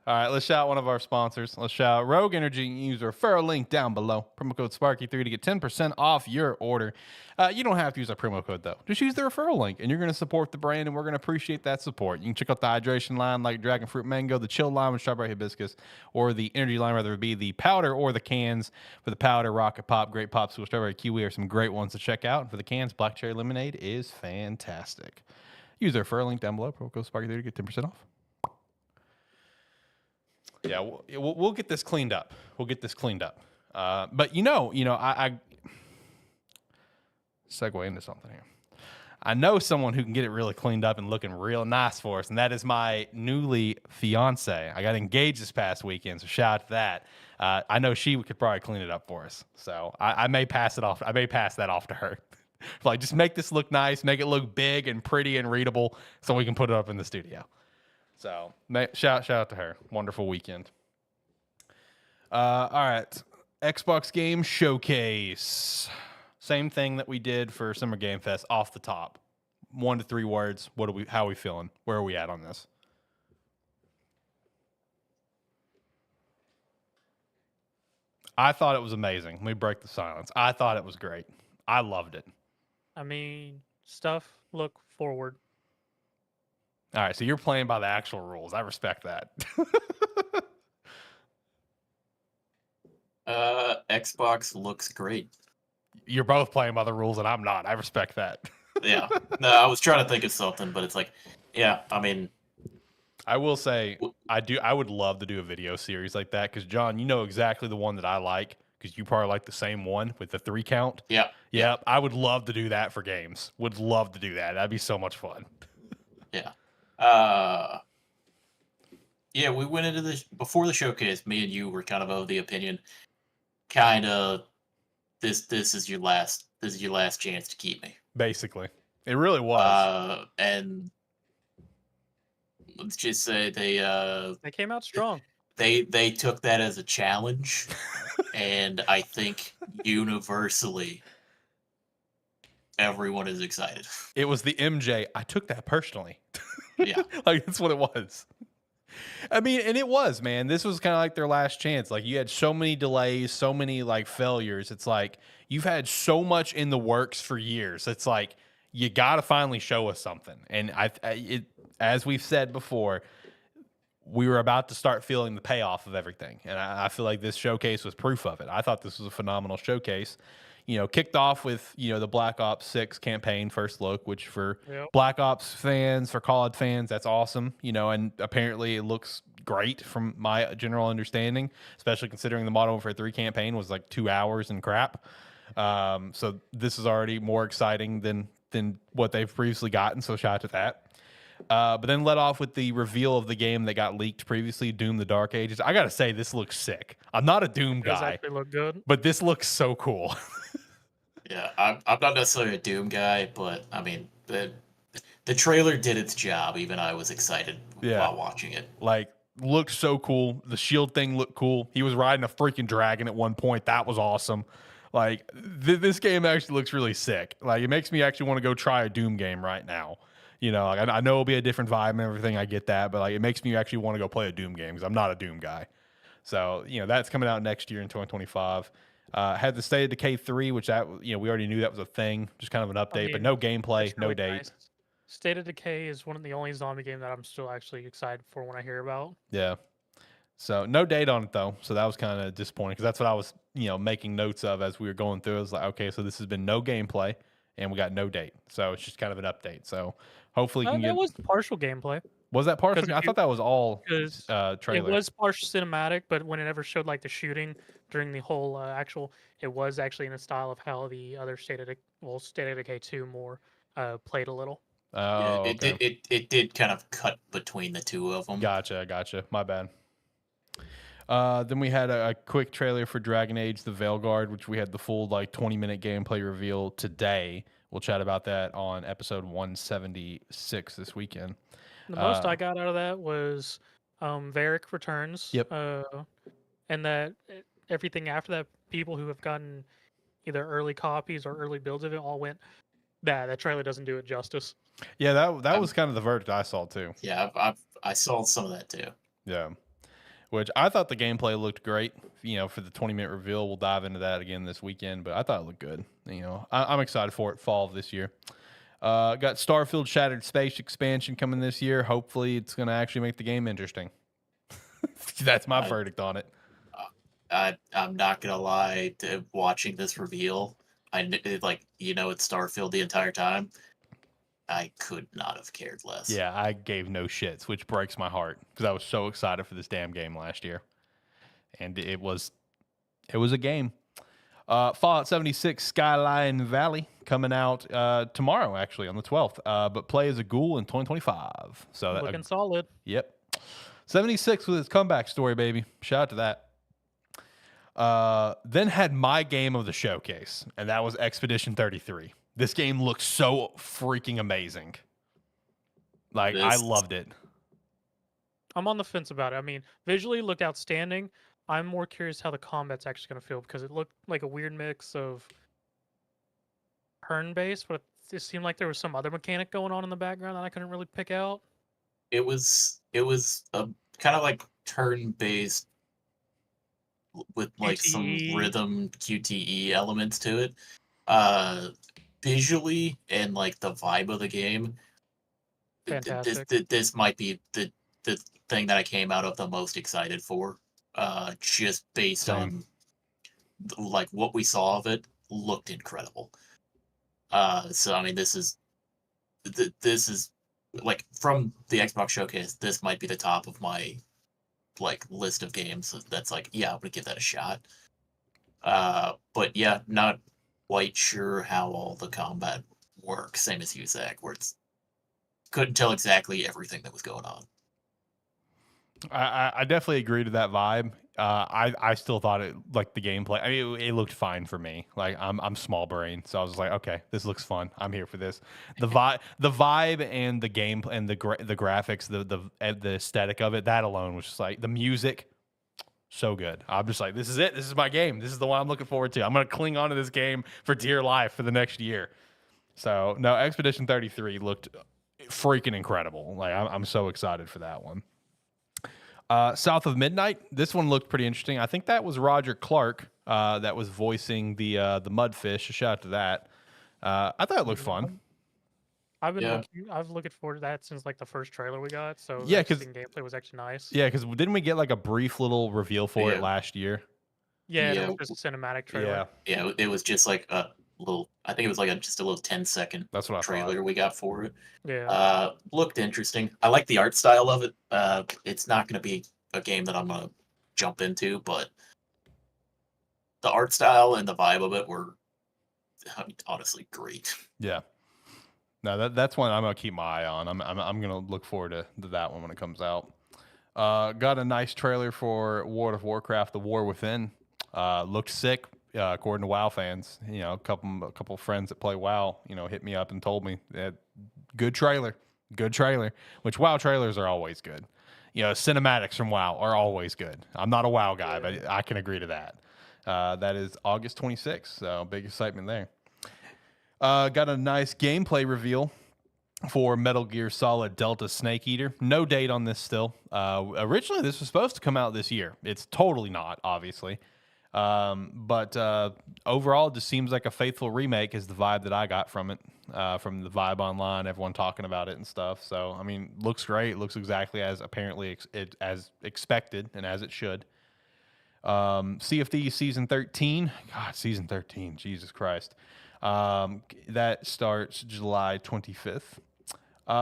All right, let's shout one of our sponsors. Let's shout Rogue Energy. Use our referral link down below. Promo code Sparky3 to get 10% off your order. You don't have to use our promo code, though. Just use the referral link, and you're going to support the brand, and we're going to appreciate that support. You can check out the hydration line like Dragon Fruit Mango, the chill line with strawberry hibiscus, or the energy line, whether it be the powder or the cans. For the powder, Rocket Pop, Great Popsicle, Strawberry Kiwi are some great ones to check out. And for the cans, Black Cherry Lemonade is fantastic. Use our referral link down below. Promo code Sparky3 to get 10% off. Yeah, we'll get this cleaned up. But I segue into something here. I know someone who can get it really cleaned up and looking real nice for us, and that is my newly fiance. I got engaged this past weekend, so shout out to that. I know she could probably clean it up for us, so I may pass it off. I may pass that off to her. Like, just make this look nice, make it look big and pretty and readable, so we can put it up in the studio. So shout out to her. Wonderful weekend. All right, Xbox Game Showcase. Same thing that we did for Summer Game Fest. Off the top, 1 to 3 words. How are we feeling? Where are we at on this? I thought it was amazing. Let me break the silence. I thought it was great. I loved it. I mean, stuff look forward. All right, so you're playing by the actual rules. I respect that. Xbox looks great. You're both playing by the rules, and I'm not. I respect that. Yeah. No, I was trying to think of something, but it's like, yeah, I mean, I will say W- I would love to do a video series like that because John, you know exactly the one that I like because you probably like the same one with the 3 count. Yeah, yeah, Yep, I would love to do that for games. Would love to do that. That'd be so much fun. yeah. Uh, yeah, we went into this before the showcase. Me and you were kind of the opinion, kind of this is your last chance to keep me. Basically, it really was. And let's just say They came out strong. they took that as a challenge, and I think universally everyone is excited. It was the MJ. I took that personally. Yeah. Like that's what it was. I mean, and it was, man. This was kind of like their last chance. Like you had so many delays, so many like failures. It's like you've had so much in the works for years. It's like you got to finally show us something. And as we've said before, we were about to start feeling the payoff of everything. And I feel like this showcase was proof of it. I thought this was a phenomenal showcase. You know, kicked off with, you know, the Black Ops 6 campaign first look, which for Black Ops fans, for COD fans, that's awesome. You know, and apparently it looks great from my general understanding, especially considering the Modern Warfare 3 campaign was like 2 hours and crap. So this is already more exciting than what they've previously gotten. So shout out to that. But then led off with the reveal of the game that got leaked previously, Doom: The Dark Ages. I gotta say, this looks sick. I'm not a Doom It does guy, actually look good. but this looks so cool. Yeah, I'm not necessarily a Doom guy, but I mean the trailer did its job. Even I was excited Yeah. while watching it. Like, looked so cool. The shield thing looked cool. He was riding a freaking dragon at one point. That was awesome. Like, this game actually looks really sick. Like, it makes me actually want to go try a Doom game right now. You know, like, I know it'll be a different vibe and everything. I get that, but like, it makes me actually want to go play a Doom game because I'm not a Doom guy. So, you know, that's coming out next year in 2025. Had the State of Decay 3, which that, you know, we already knew that was a thing, just kind of an update, but mean, no gameplay, It's no really date. nice. State of Decay is one of the only zombie game that I'm still actually excited for when I hear about. Yeah. So no date on it though. So that was kind of disappointing because that's what I was, you know, making notes of as we were going through. I was like, okay, so this has been no gameplay and we got no date. So it's just kind of an update. So hopefully you can That get. was partial gameplay Was that partial? 'cause if I thought that was all because it trailer. was partial cinematic, but when it ever showed like the shooting during the whole actual, it was actually in the style of how the other State of Decay 2 more played a little. Yeah, Oh, okay. it did kind of cut between the two of them. Gotcha. My bad. Then we had a quick trailer for Dragon Age: The Veilguard, which we had the full like 20-minute gameplay reveal today. We'll chat about that on episode 176 this weekend. The most I got out of that was Varric returns. Yep. And that everything after that, people who have gotten either early copies or early builds of it all went, that trailer doesn't do it justice. Yeah, that was kind of the verdict I saw too. Yeah, I saw some of that too. Yeah. Which I thought the gameplay looked great. You know, for the 20-minute reveal, we'll dive into that again this weekend. But I thought it looked good. You know, I'm excited for it. Fall of this year. Got Starfield Shattered Space expansion coming this year. Hopefully, it's going to actually make the game interesting. That's my verdict on it. I'm not gonna lie. Watching this reveal, like it's Starfield the entire time. I could not have cared less. Yeah, I gave no shits, which breaks my heart because I was so excited for this damn game last year, and it was a game. Fallout 76 Skyline Valley coming out tomorrow, actually on the 12th. But play as a ghoul in 2025. So Looking solid. Yep. 76 with its comeback story, baby. Shout out to that. Then had my game of the showcase, and that was Expedition 33. This game looks so freaking amazing. Like, I loved it. I'm on the fence about it. I mean, visually it looked outstanding. I'm more curious how the combat's actually going to feel because it looked like a weird mix of turn-based, but it seemed like there was some other mechanic going on in the background that I couldn't really pick out. It was a kind of like turn-based with like some QTE. rhythm QTE elements to it. Visually and like the vibe of the game, Fantastic. this might be the thing that I came out of the most excited for. Just based Same. on like what we saw of it, looked incredible. So I mean, this is like from the Xbox showcase, this might be the top of my like list of games that's like, yeah, I'm gonna give that a shot. But yeah, not quite sure how all the combat works. Same as you, Zach, where it's couldn't tell exactly everything that was going on. I definitely agree to that vibe. I still thought it like the gameplay. I mean, it looked fine for me. Like I'm small brain, so I was like, okay, this looks fun. I'm here for this. The vibe, and the game and the graphics, the aesthetic of it. That alone was just like the music. So good. I'm just like, this is it. This is my game. This is the one I'm looking forward to. I'm gonna cling on to this game for dear life for the next year. So no, Expedition 33 looked freaking incredible. Like I'm so excited for that one. South of Midnight. This one looked pretty interesting. I think that was Roger Clark that was voicing the Mudfish. A shout out to that. I thought it looked fun. I've looking forward to that since like the first trailer we got. So Yeah, because gameplay was actually nice. Yeah, because didn't we get like a brief little reveal for it last year? Yeah, it was just a cinematic trailer. Yeah, it was just like a little. I think it was like just a little 10-second That's what I trailer thought. we got for it. Yeah. Looked interesting. I like the art style of it. It's not going to be a game that I'm going to jump into, but the art style and the vibe of it were honestly great. Yeah. No, that's one I'm gonna keep my eye on. I'm gonna look forward to that one when it comes out. Got a nice trailer for World of Warcraft: The War Within. Looked sick, according to WoW fans. You know, a couple friends that play WoW, hit me up and told me that good trailer. Which WoW trailers are always good. Cinematics from WoW are always good. I'm not a WoW guy, but I can agree to that. That is August 26th, so big excitement there. Got a nice gameplay reveal for Metal Gear Solid Delta Snake Eater. No date on this still. Originally, this was supposed to come out this year. It's totally not, obviously. But overall, it just seems like a faithful remake is the vibe that I got from it, from the vibe online, everyone talking about it and stuff. So, I mean, looks great. Looks exactly as apparently as expected and as it should. CFD Season 13. God, Season 13. Jesus Christ. That starts July 25th.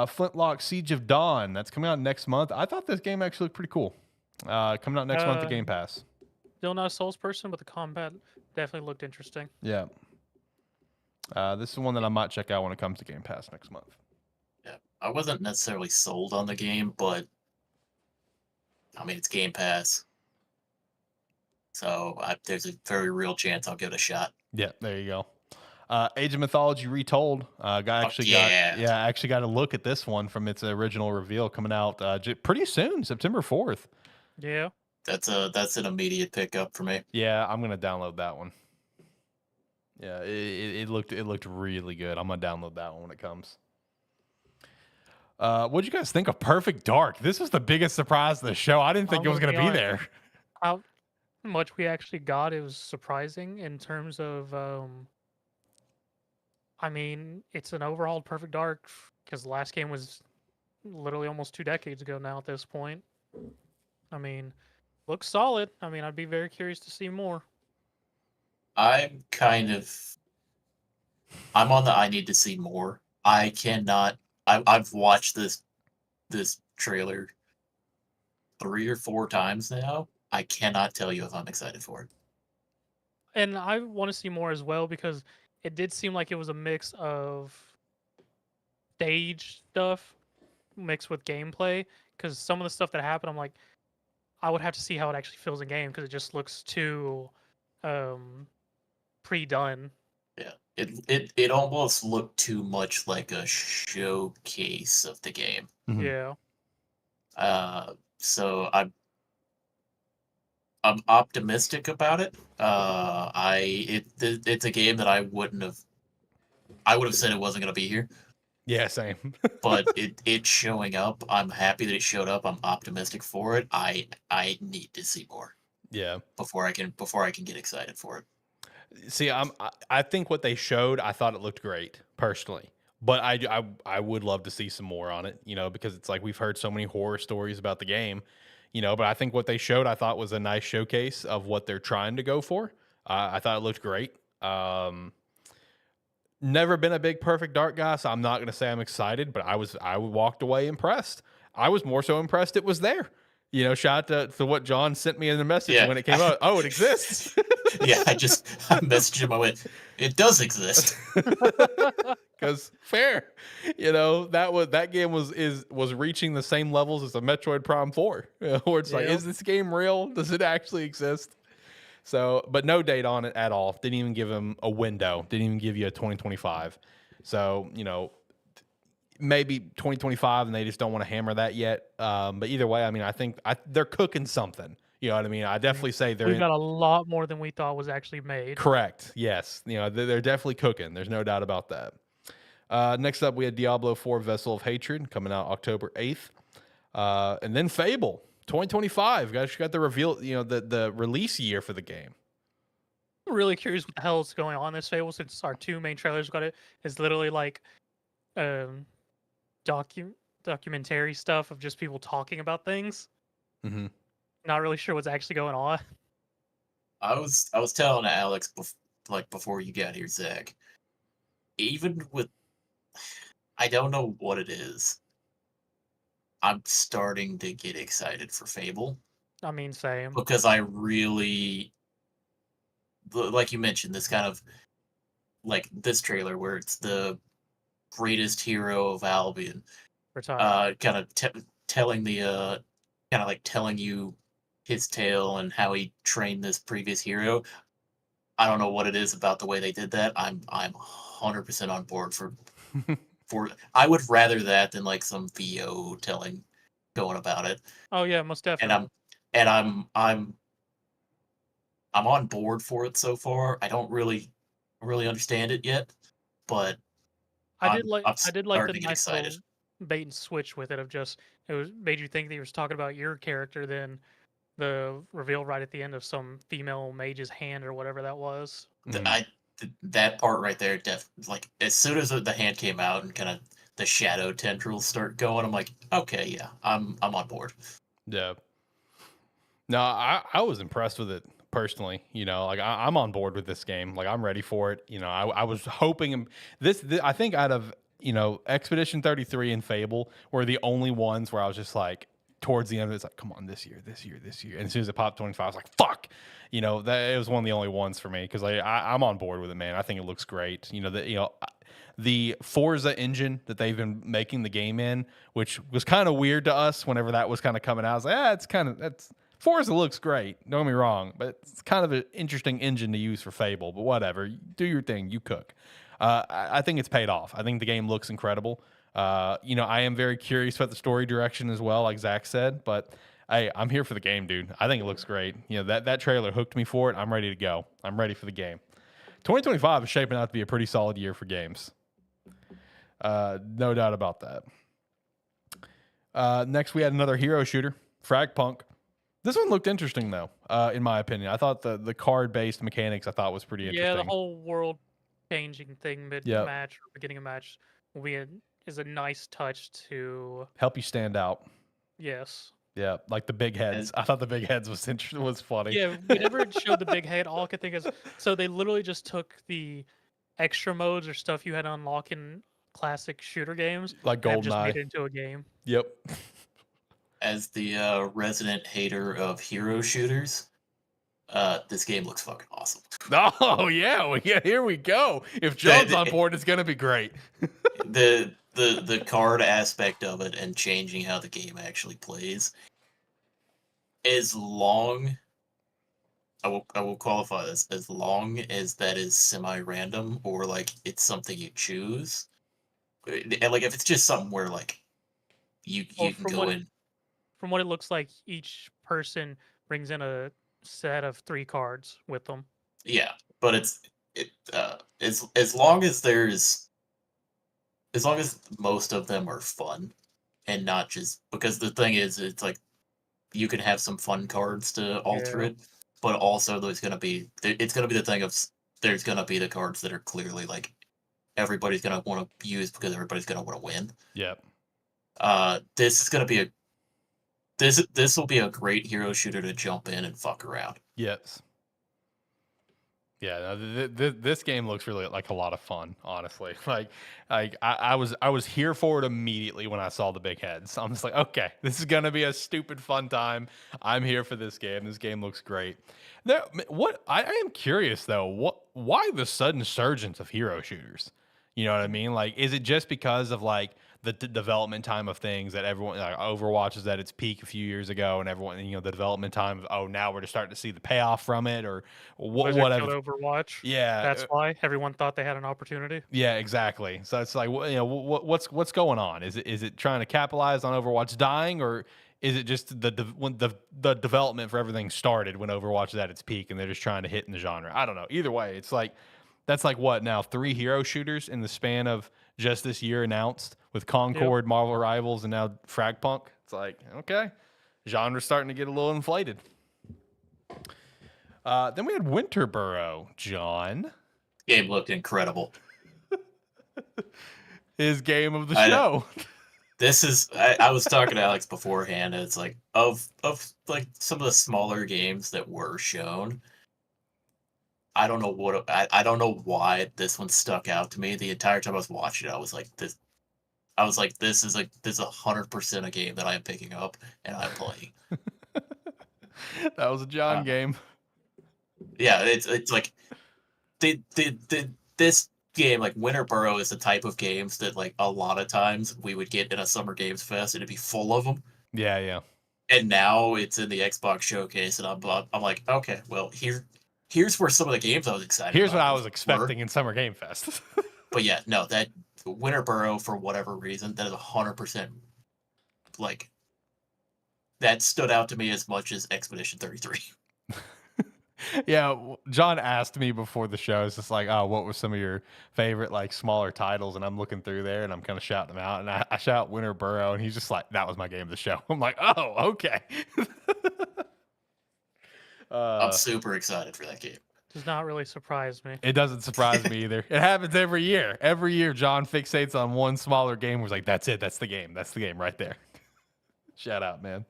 Flintlock Siege of Dawn. That's coming out next month. I thought this game actually looked pretty cool. Coming out next month to Game Pass. Still not a Souls person, but the combat definitely looked interesting. Yeah. This is one that I might check out when it comes to Game Pass next month. Yeah, I wasn't necessarily sold on the game, but I mean, it's Game Pass. So there's a very real chance I'll give it a shot. Yeah, there you go. Age of Mythology Retold. Actually got a look at this one from its original reveal coming out pretty soon, September 4th. Yeah. That's an immediate pickup for me. Yeah, I'm gonna download that one. Yeah, it looked really good. I'm gonna download that one when it comes. What'd you guys think of Perfect Dark? This was the biggest surprise of the show. I didn't think it was gonna be there. How much we actually got, it was surprising in terms of I mean, it's an overhauled Perfect Dark because the last game was literally almost 2 decades ago now at this point. I mean, looks solid. I mean, I'd be very curious to see more. I'm on the I need to see more. I cannot. I've watched this trailer 3 or 4 times now. I cannot tell you if I'm excited for it. And I want to see more as well because it did seem like it was a mix of stage stuff mixed with gameplay. Because some of the stuff that happened, I'm like, I would have to see how it actually feels in game because it just looks too pre-done. Yeah, it almost looked too much like a showcase of the game. Mm-hmm. Yeah. So I'm optimistic about it. It's a game that I would have said it wasn't going to be here. Yeah, same. But it's showing up. I'm happy that it showed up. I'm optimistic for it. I need to see more. Yeah. Before I can get excited for it. See, I think what they showed, I thought it looked great personally, but I would love to see some more on it, because it's like we've heard so many horror stories about the game, but I think what they showed, I thought was a nice showcase of what they're trying to go for. I thought it looked great. Never been a big Perfect Dark guy, so I'm not gonna say I'm excited, but I walked away impressed. I was more so impressed it was there. You know, shout out to what John sent me in the message Yeah. when it came out. Oh, it exists. Yeah, I messaged him. I went, it does exist. Because fair, you know, that game was reaching the same levels as a Metroid Prime 4, where it's like, Yep. is this game real? Does it actually exist? So, but no date on it at all. Didn't even give him a window. Didn't even give you a 2025. So, you know, maybe 2025, and they just don't want to hammer that yet. But either way, I mean, I think they're cooking something. You know what I mean? I definitely say they're We've got a lot more than we thought was actually made. correct. Yes, you know, they're definitely cooking. There's no doubt about that. Next up, we had Diablo 4 Vessel of Hatred coming out October 8th. And then Fable 2025. Guys, you got the reveal, you know, the release year for the game. I'm really curious what the hell is going on in this Fable, since our two main trailers got it. It's literally like um documentary stuff of just people talking about things. Mm-hmm. Not really sure what's actually going on. I was telling Alex before you got here, Zach. Even with, I don't know what it is. I'm starting to get excited for Fable I mean, same. because I really, like you mentioned, this kind of like this trailer where it's the greatest hero of Albion, Retired. kind of telling the kind of like telling you his tale and how he trained this previous hero. I don't know what it is about the way they did that. I'm 100% on board for I would rather that than like some VO going about it. Oh yeah, most And definitely. I'm on board for it so far. I don't really understand it yet, but I'm I did like the starting to get nice excited. little bait and switch with it of just it was made you think that he was talking about your character, then the reveal right at the end of some female mage's hand or whatever that was. Th- Mm-hmm. I that part right there, like as soon as the hand came out and kind of the shadow tendrils start going, I'm like, okay, yeah, I'm on board. Yeah. No, I was impressed with it personally. You know, like I'm on board with this game. Like I'm ready for it. You know, I was hoping this I think out of, you know, Expedition 33 and Fable were the only ones where I was just like towards the end, it's like, come on, this year. And as soon as it popped 25, I was like, fuck. You know, that it was one of the only ones for me because like, I'm on board with it, man. I think it looks great. You know, the Forza engine that they've been making the game in, which was kind of weird to us whenever that was kind of coming out. I was like, it's kind of that's Forza looks great. Don't get me wrong, but it's kind of an interesting engine to use for Fable. But whatever, do your thing. You cook. I think it's paid off. I think the game looks incredible. You know, I am very curious about the story direction as well, like Zach said. But hey, I'm here for the game, dude. I think it looks great. You know, that trailer hooked me for it. I'm ready to go. I'm ready for the game. 2025 is shaping out to be a pretty solid year for games. No doubt about that. Next, we had another hero shooter, Fragpunk. This one looked interesting, though, in my opinion. I thought the card-based mechanics I thought was pretty Yeah, the interesting. whole world changing thing mid Yep. match or beginning of match will be is a nice touch to Help you stand out. yes. Yeah, like the big heads. I thought the big heads was was funny. Yeah, whenever it showed the big head, all I could think is so they literally just took the extra modes or stuff you had to unlock in classic shooter games Like and have just GoldenEye. made it into a game. Yep. As the resident hater of hero shooters, this game looks fucking awesome. Oh yeah, well, yeah. Here we go. If John's on board, it's gonna be great. The card aspect of it and changing how the game actually plays, as long I will qualify this, as long as that is semi-random or like it's something you choose. And like if it's just something where like Well, you can go in. from what it looks like, each person brings in a set of 3 cards with them. Yeah, but as long as as long as most of them are fun and not just because the thing is it's like you can have some fun cards to alter Yeah. it, but also it's gonna be the thing of there's gonna be the cards that are clearly like everybody's gonna want to use because everybody's gonna want to win. Yep. This is gonna be a this will be a great hero shooter to jump in and fuck around. Yes. Yeah, no, this game looks really like a lot of fun, honestly. I was here for it immediately when I saw the big heads. I'm just like, okay, this is gonna be a stupid fun time. I'm here for this game. This game looks great. What I am curious though, why the sudden surge of hero shooters? You know what I mean? Like, is it just because of like the development time of things that everyone like Overwatch is at its peak a few years ago, and everyone the development time of now we're just starting to see the payoff from it, or Blizzard killed whatever. Overwatch. Yeah, That's why everyone ththought they had an opportunity. yeah, exactly. So it's like, what's going on? Is it trying to capitalize on Overwatch dying, or is it just when the development for everything started when Overwatch is at its peak and they're just trying to hit in the genre? I don't know. Either way, it's like that's like what now 3 hero shooters in the span of just this year announced with Concord, Marvel Rivals, and now Fragpunk. It's like okay, genre's starting to get a little inflated. Then we had Winterborough, John. Game looked incredible. His game of the show. This is I was talking to Alex beforehand, and it's like of like some of the smaller games that were shown. I don't know I don't know why this one stuck out to me. The entire time I was watching it, I was like this. I was like, this is 100% a game that I am picking up and I'm playing. That was a John game. Yeah, it's like this game, like Winterborough, is the type of games that like a lot of times we would get in a Summer Games Fest and it'd be full of them. Yeah, yeah. And now it's in the Xbox showcase, and I'm like, okay, well here's where some of the games I was excited. Here's what I was expecting in Summer Game Fest. But yeah, no, that Winterborough, for whatever reason, that is 100% like that stood out to me as much as Expedition 33. Yeah, John asked me before the show, it's just like, oh, what were some of your favorite like smaller titles? And I'm looking through there and I'm kind of shouting them out, and I shout Winterborough, and he's just like, that was my game of the show. I'm like, oh, okay. I'm super excited for that game. Does not really surprise me. It doesn't surprise me either. It happens every year. Every year, John fixates on one smaller game. Was like, that's it. That's the game. That's the game right there. Shout out, man.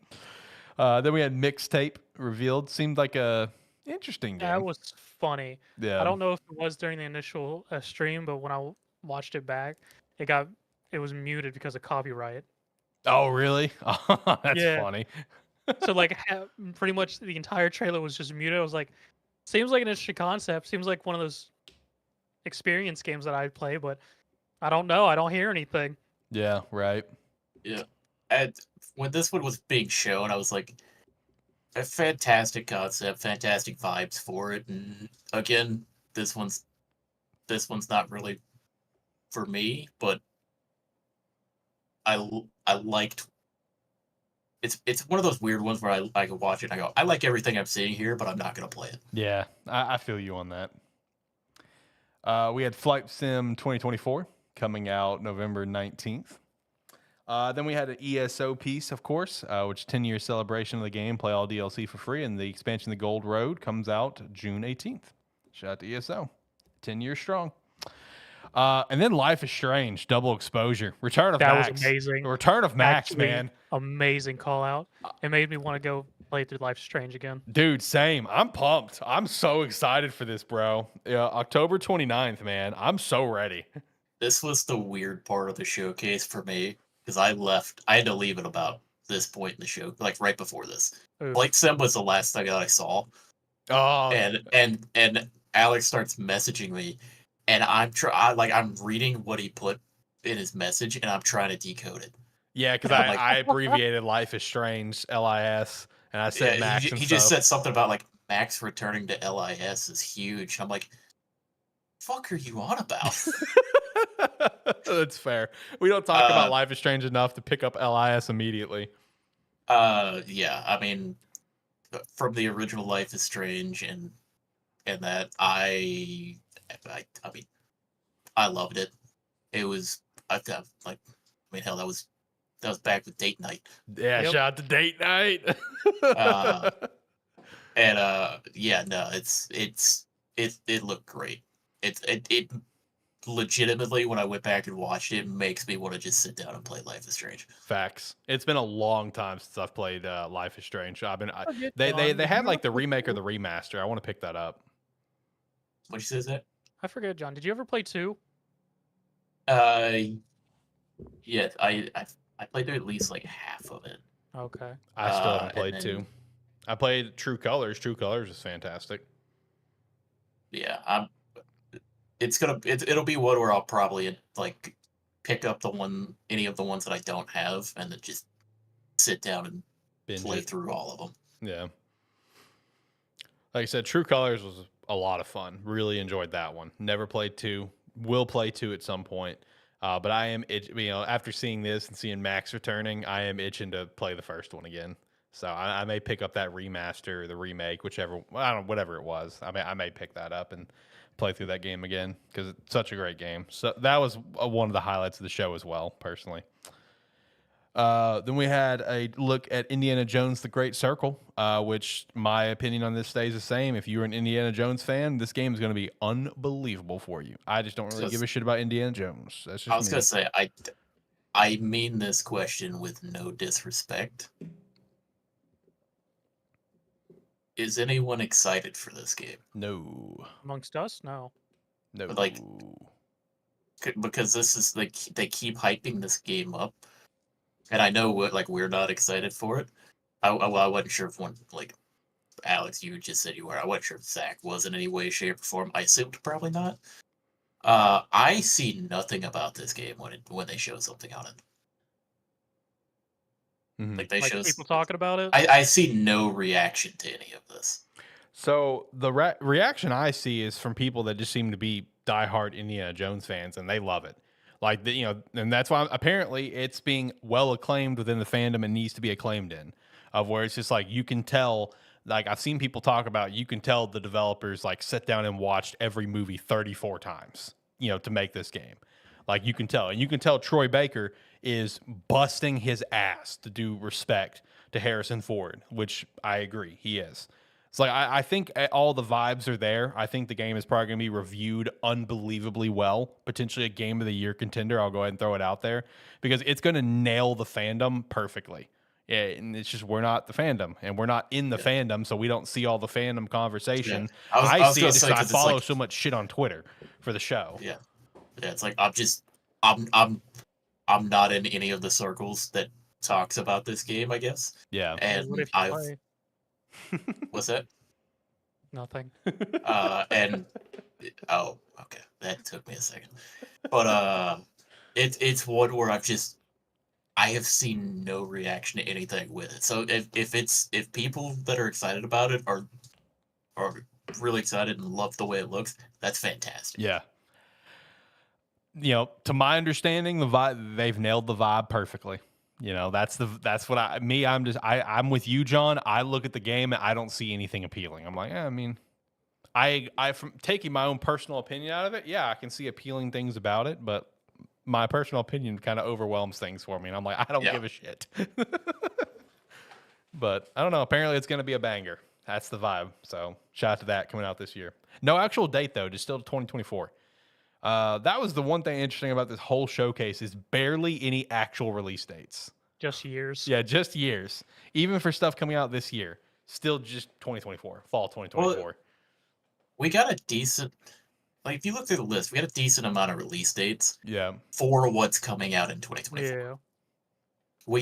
Then we had Mixtape revealed. Seemed like a interesting game. That was funny. Yeah. I don't know if it was during the initial stream, but when I watched it back, it was muted because of copyright. Oh, really? That's funny. So like pretty much the entire trailer was just muted. I was like, seems like an interesting concept. Seems like one of those experience games that I'd play, but I don't know. I don't hear anything. Yeah, right. Yeah. And when this one was being shown, I was like, a fantastic concept, fantastic vibes for it. And again, this one's not really for me, but I liked. It's one of those weird ones where I can watch it and I go, I like everything I'm seeing here, but I'm not gonna play it. Yeah, I feel you on that. We had Flight Sim 2024 coming out November 19th. Then we had an ESO piece, of course, which 10-year celebration of the game. Play all DLC for free, and the expansion of the Gold Road comes out June 18th. Shout out to ESO. 10 years strong. And then Life is Strange, double exposure. Return of Max. That was amazing. Return of Max, Actually, man. Amazing call out. It made me want to go play through Life is Strange again. Dude, same. I'm pumped. I'm so excited for this, bro. Yeah, October 29th, man. I'm so ready. This was the weird part of the showcase for me, because I had to leave at about this point in the show, like right before this. Oof. Flight Sim was the last thing that I saw. Oh, and Alex starts messaging me, and I'm reading what he put in his message, and I'm trying to decode it. yeah, because I abbreviated Life is Strange, LIS, and I said Max. He just said something about like Max returning to LIS is huge. And I'm like, fuck are you on about? That's fair. We don't talk about Life is Strange enough to pick up LIS immediately. Yeah, I mean, from the original Life is Strange and that I mean, I loved it. It was hell, that was back with Date Night. Yeah, Yep. shout out to Date Night. Yeah, no, it looked great. It legitimately, when I went back and watched it, makes me want to just sit down and play Life is Strange. Facts. It's been a long time since I've played Life is Strange. They have like the remake or the remaster. I want to pick that up. What'd you say, Zach? I forget, John. Did you ever play 2? Uh, yeah, I played through at least like half of it. Okay. I still haven't And played then, 2. I played True Colors. True Colors is fantastic. yeah, it'll be one where I'll probably like pick up any of the ones that I don't have, and then just sit down and Binge play it. through all of them. Yeah. Like I said, True Colors was a lot of fun. Really enjoyed that one. Never played 2. Will play 2 at some point. But I am, after seeing this and seeing Max returning, I am itching to play the first one again. So I may pick up that remaster or the remake, whichever, I don't know, whatever it was. I may pick that up and play through that game again because it's such a great game. So that was one of the highlights of the show as well, personally. Then we had a look at Indiana Jones: The Great Circle, which my opinion on this stays the same. If you're an Indiana Jones fan, this game is going to be unbelievable for you. I just don't really give a shit about Indiana Jones. That's just I was me. gonna say I mean this question with no disrespect. Is anyone excited for this game? No, Amongst us? No. no. Like, because this is like they keep hyping this game up, and I know we're not excited for it. I wasn't sure if like Alex, you just said you were. I wasn't sure if Zach was in any way, shape, or form. I assumed probably not. I see nothing about this game when they show something on it. Like they Like show people talking about it? I see no reaction to any of this. So the reaction I see is from people that just seem to be diehard Indiana Jones fans, and they love it. Like and that's why apparently it's being well acclaimed within the fandom and needs to be acclaimed in. Of where it's just like you can tell. Like I've seen people talk about, you can tell the developers like sit down and watched every movie 34 times, to make this game. Like you can tell, and you can tell Troy Baker is busting his ass to do respect to Harrison Ford, which I agree he is. It's like I think all the vibes are there. I think the game is probably going to be reviewed unbelievably well. Potentially a Game of the Year contender. I'll go ahead and throw it out there because it's going to nail the fandom perfectly. Yeah, and it's just we're not the fandom, and we're not in the fandom, so we don't see all the fandom conversation. Yeah. I was see gonna it say, because I 'cause it's follow like, so much shit on Twitter for the show. yeah, it's like I'm not in any of the circles that talks about this game, I guess. Yeah. And What if you I've play? what's that? Nothing. And oh, okay, that took me a second. But it's one where I have seen no reaction to anything with it. So if people that are excited about it are really excited and love the way it looks, that's fantastic. Yeah. To my understanding, the vibe they've nailed the vibe perfectly. That's what I'm with you, John. I look at the game and I don't see anything appealing. I'm like, I mean, I from taking my own personal opinion out of it, yeah, I can see appealing things about it, but my personal opinion kind of overwhelms things for me, and I'm like, I don't give a shit. But I don't know. Apparently, it's going to be a banger. That's the vibe. So shout out to that coming out this year. No actual date though, just still 2024. That was the one thing interesting about this whole showcase is barely any actual release dates. Just years. Yeah, just years. Even for stuff coming out this year, still just 2024, fall 2024. Well, we got a decent, like if you look through the list, we got a decent amount of release dates. Yeah. For what's coming out in 2024. Yeah. We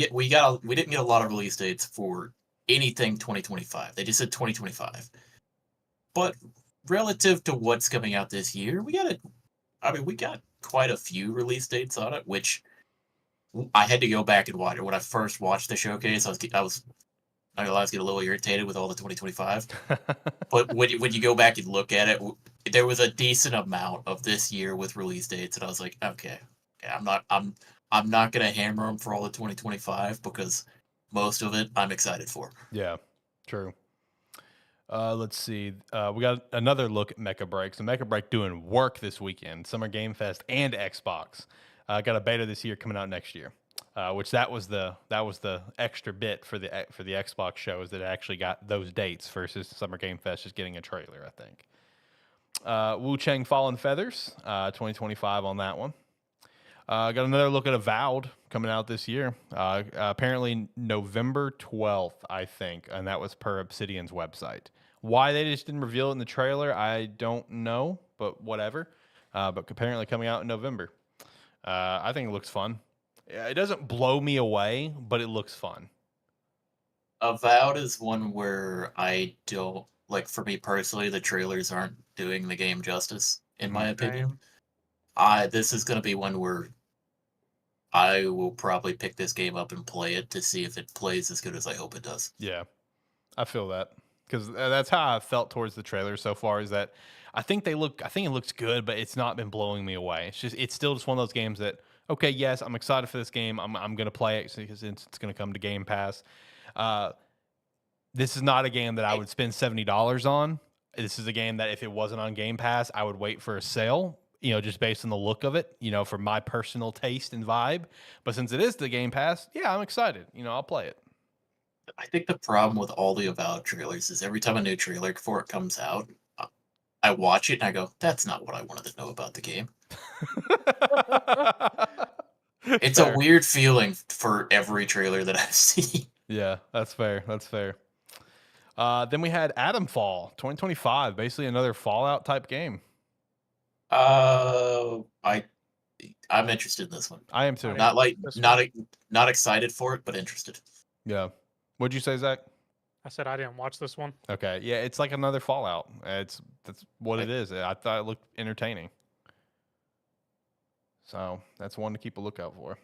didn't get a lot of release dates for anything 2025. They just said 2025. But relative to what's coming out this year, we got quite a few release dates on it, which I had to go back and watch it. When I first watched the showcase, I was not gonna lie, I was getting a little irritated with all the 2025. But when you go back and look at it, there was a decent amount of this year with release dates, and I was like, okay, I'm not gonna hammer them for all the 2025 because most of it I'm excited for. Yeah, true. Let's see. We got another look at Mecha Break. So Mecha Break doing work this weekend, Summer Game Fest and Xbox. Got a beta this year coming out next year. Which that was the extra bit for the Xbox show is that it actually got those dates versus Summer Game Fest just getting a trailer, I think. Wu Chang Fallen Feathers, 2025 on that one. Got another look at Avowed coming out this year. Apparently November 12th, I think, and that was per Obsidian's website Why they just didn't reveal it in the trailer, I don't know, but whatever. But apparently coming out in November. I think it looks fun. Yeah, it doesn't blow me away, but it looks fun. Avowed is one where I don't like. For me personally, the trailers aren't doing the game justice, in my opinion. This is going to be one where I will probably pick this game up and play it to see if it plays as good as I hope it does. Yeah, I feel that because that's how I felt towards the trailer so far. Is that I think it looks good, but it's not been blowing me away. It's still just one of those games that okay, yes, I'm excited for this game. I'm gonna play it because it's gonna come to Game Pass. This is not a game that I would spend $70 on. This is a game that if it wasn't on Game Pass, I would wait for a sale. Just based on the look of it. For my personal taste and vibe. But since it is the Game Pass, yeah, I'm excited. I'll play it. I think the problem with all the Avowed trailers is every time a new trailer for it comes out, I watch it and I go, "That's not what I wanted to know about the game." It's Fair. a weird feeling for every trailer that I've seen. Yeah, that's fair. That's fair. Then we had Atomfall 2025, basically another Fallout type game. I'm interested in this one. I am too. Not excited for it, but interested. Yeah. What'd you say, Zach? I said I didn't watch this one. Okay. Yeah, it's like another Fallout. That's what it is. I thought it looked entertaining. So that's one to keep a lookout for.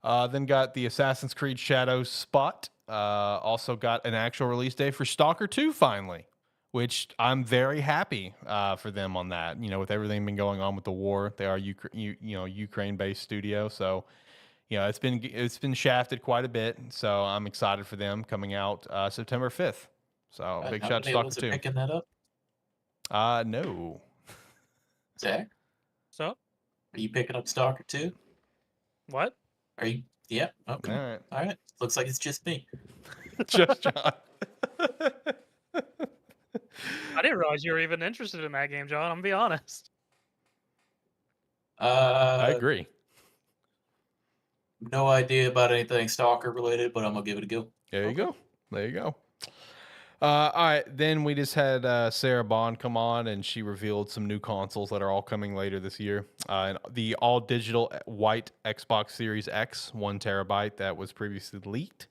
Then got the Assassin's Creed Shadows Spot. Also got an actual release date for Stalker 2 finally, which I'm very happy for them on that. With everything been going on with the war, they are Ukraine-based studio, so it's been shafted quite a bit. So I'm excited for them coming out September 5th. So big shout to Stalker 2. Picking that up? No. Zach, So are you picking up Stalker 2? what? Are you? Yeah. Okay. All right. All right. Looks like it's just me. Just John. I didn't realize you were even interested in that game, John. I'm gonna be honest. I agree. No idea about anything Stalker related, but I'm gonna give it a go. There you go. There you go. All right. Then we just had Sarah Bond come on, and she revealed some new consoles that are all coming later this year. And the all digital white Xbox Series X, 1 terabyte, that was previously leaked.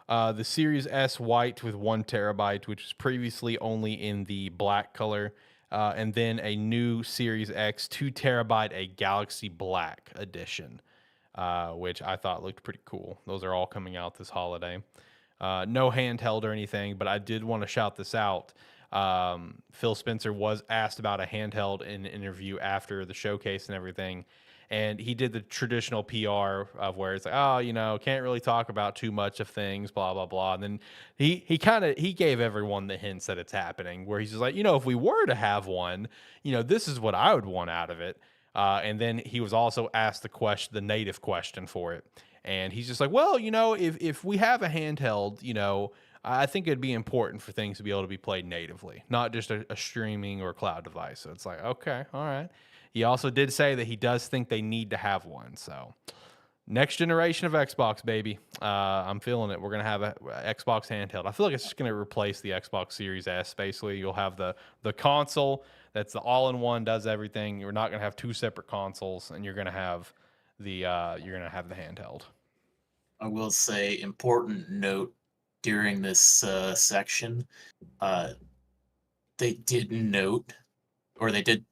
The Series S white with 1 terabyte, which was previously only in the black color. And then a new Series X 2 terabyte, a Galaxy Black edition, which I thought looked pretty cool. Those are all coming out this holiday. No handheld or anything, but I did want to shout this out. Phil Spencer was asked about a handheld in an interview after the showcase and everything. And he did the traditional PR of where it's like, oh, can't really talk about too much of things, blah, blah, blah. And then he gave everyone the hints that it's happening, where he's just like, if we were to have one, this is what I would want out of it. And then he was also asked the native question for it. And he's just like, well, if we have a handheld, I think it'd be important for things to be able to be played natively, not just a streaming or cloud device. So it's like, okay, all right. He also did say that he does think they need to have one. So next generation of Xbox, baby. I'm feeling it. We're going to have a Xbox handheld. I feel like it's just going to replace the Xbox Series S. Basically, you'll have the console that's the all-in-one, does everything. You're not going to have two separate consoles, and you're going to have the handheld. I will say, important note during this section, they did note, or they did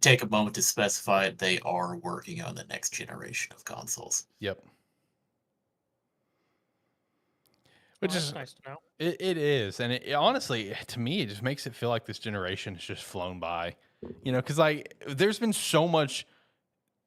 take a moment to specify they are working on the next generation of consoles. Yep. Which is nice to know. It is, and it honestly, to me, it just makes it feel like this generation has just flown by. Because there's been so much.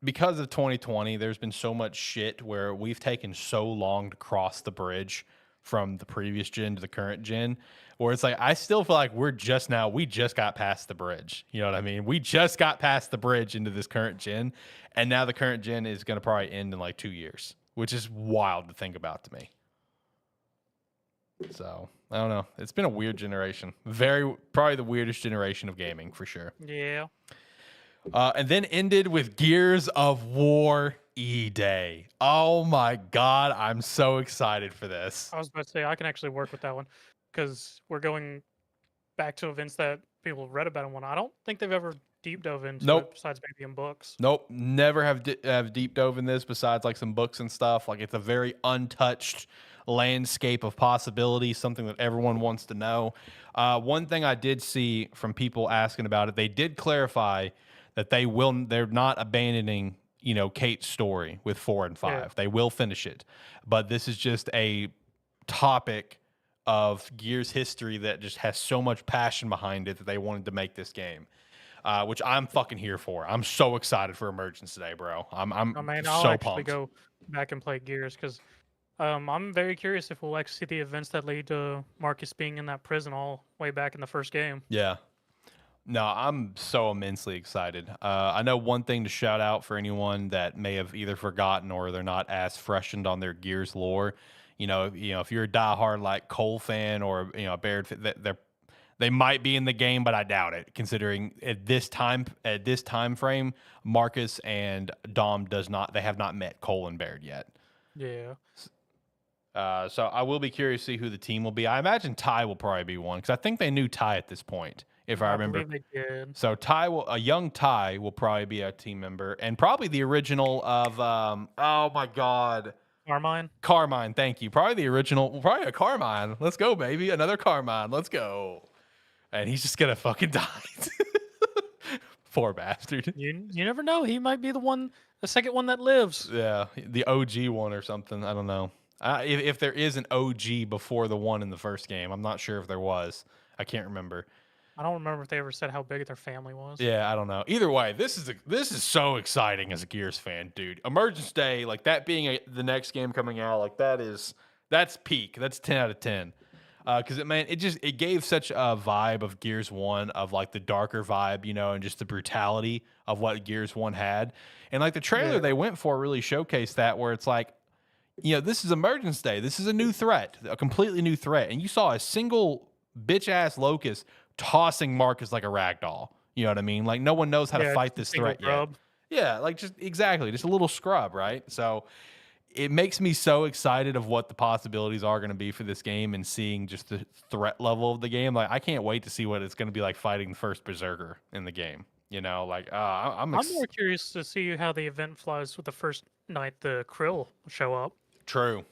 Because of 2020, there's been so much shit where we've taken so long to cross the bridge from the previous gen to the current gen, where it's like, I still feel like we just got past the bridge. You know what I mean? We just got past the bridge into this current gen, and now the current gen is going to probably end in like 2 years, which is wild to think about to me. So, I don't know. It's been a weird generation. Probably the weirdest generation of gaming for sure. Yeah. And then ended with Gears of War E-Day. Oh my God, I'm so excited for this. I was about to say, I can actually work with that one because we're going back to events that people read about and whatnot. I don't think they've ever deep dove into Nope. it besides maybe in books. Nope, never have deep dove in this besides like some books and stuff. Like it's a very untouched landscape of possibility, something that everyone wants to know. One thing I did see from people asking about it, they did clarify that they're not abandoning, Kate's story with 4 and 5. Yeah. They will finish it, but this is just a topic of Gears history that just has so much passion behind it that they wanted to make this game. Which I'm fucking here for. I'm so excited for Emergence today, bro. I'm I mean, I'll so actually pumped. go back and play Gears because I'm very curious if we'll actually see the events that lead to Marcus being in that prison all way back in the first game. Yeah. No, I'm so immensely excited. I know one thing to shout out for anyone that may have either forgotten or they're not as freshened on their Gears lore. If you're a diehard like Cole fan or a Baird fan, they might be in the game, but I doubt it. Considering at this time frame, Marcus and Dom they have not met Cole and Baird yet. Yeah. So I will be curious to see who the team will be. I imagine Ty will probably be one because I think they knew Ty at this point, if I remember. Believe they did. So a young Ty will probably be a team member, and probably the original of oh my god, Carmine. Thank you. Probably the original. Probably a Carmine. Let's go, baby. Another Carmine. Let's go. And he's just gonna fucking die. Poor bastard. You never know. He might be the second one that lives. Yeah, the OG one or something. I don't know. If there is an OG before the one in the first game, I'm not sure if there was. I can't remember. I don't remember if they ever said how big their family was. Yeah, I don't know. Either way, this is so exciting as a Gears fan, dude. Emergence Day, like that being the next game coming out, like that's peak. That's 10 out of 10. Because it gave such a vibe of Gears 1, of like the darker vibe, and just the brutality of what Gears 1 had. And like the trailer they went for really showcased that, where it's like, this is Emergence Day. This is a new threat, a completely new threat. And you saw a single bitch ass locust tossing Marcus like a rag doll. You know what I mean? Like no one knows how to fight this threat yet. Yeah, like just a little scrub, right? So it makes me so excited of what the possibilities are going to be for this game and seeing just the threat level of the game. Like I can't wait to see what it's going to be like fighting the first berserker in the game. I'm more curious to see how the event flies with the first night the Krill show up. True.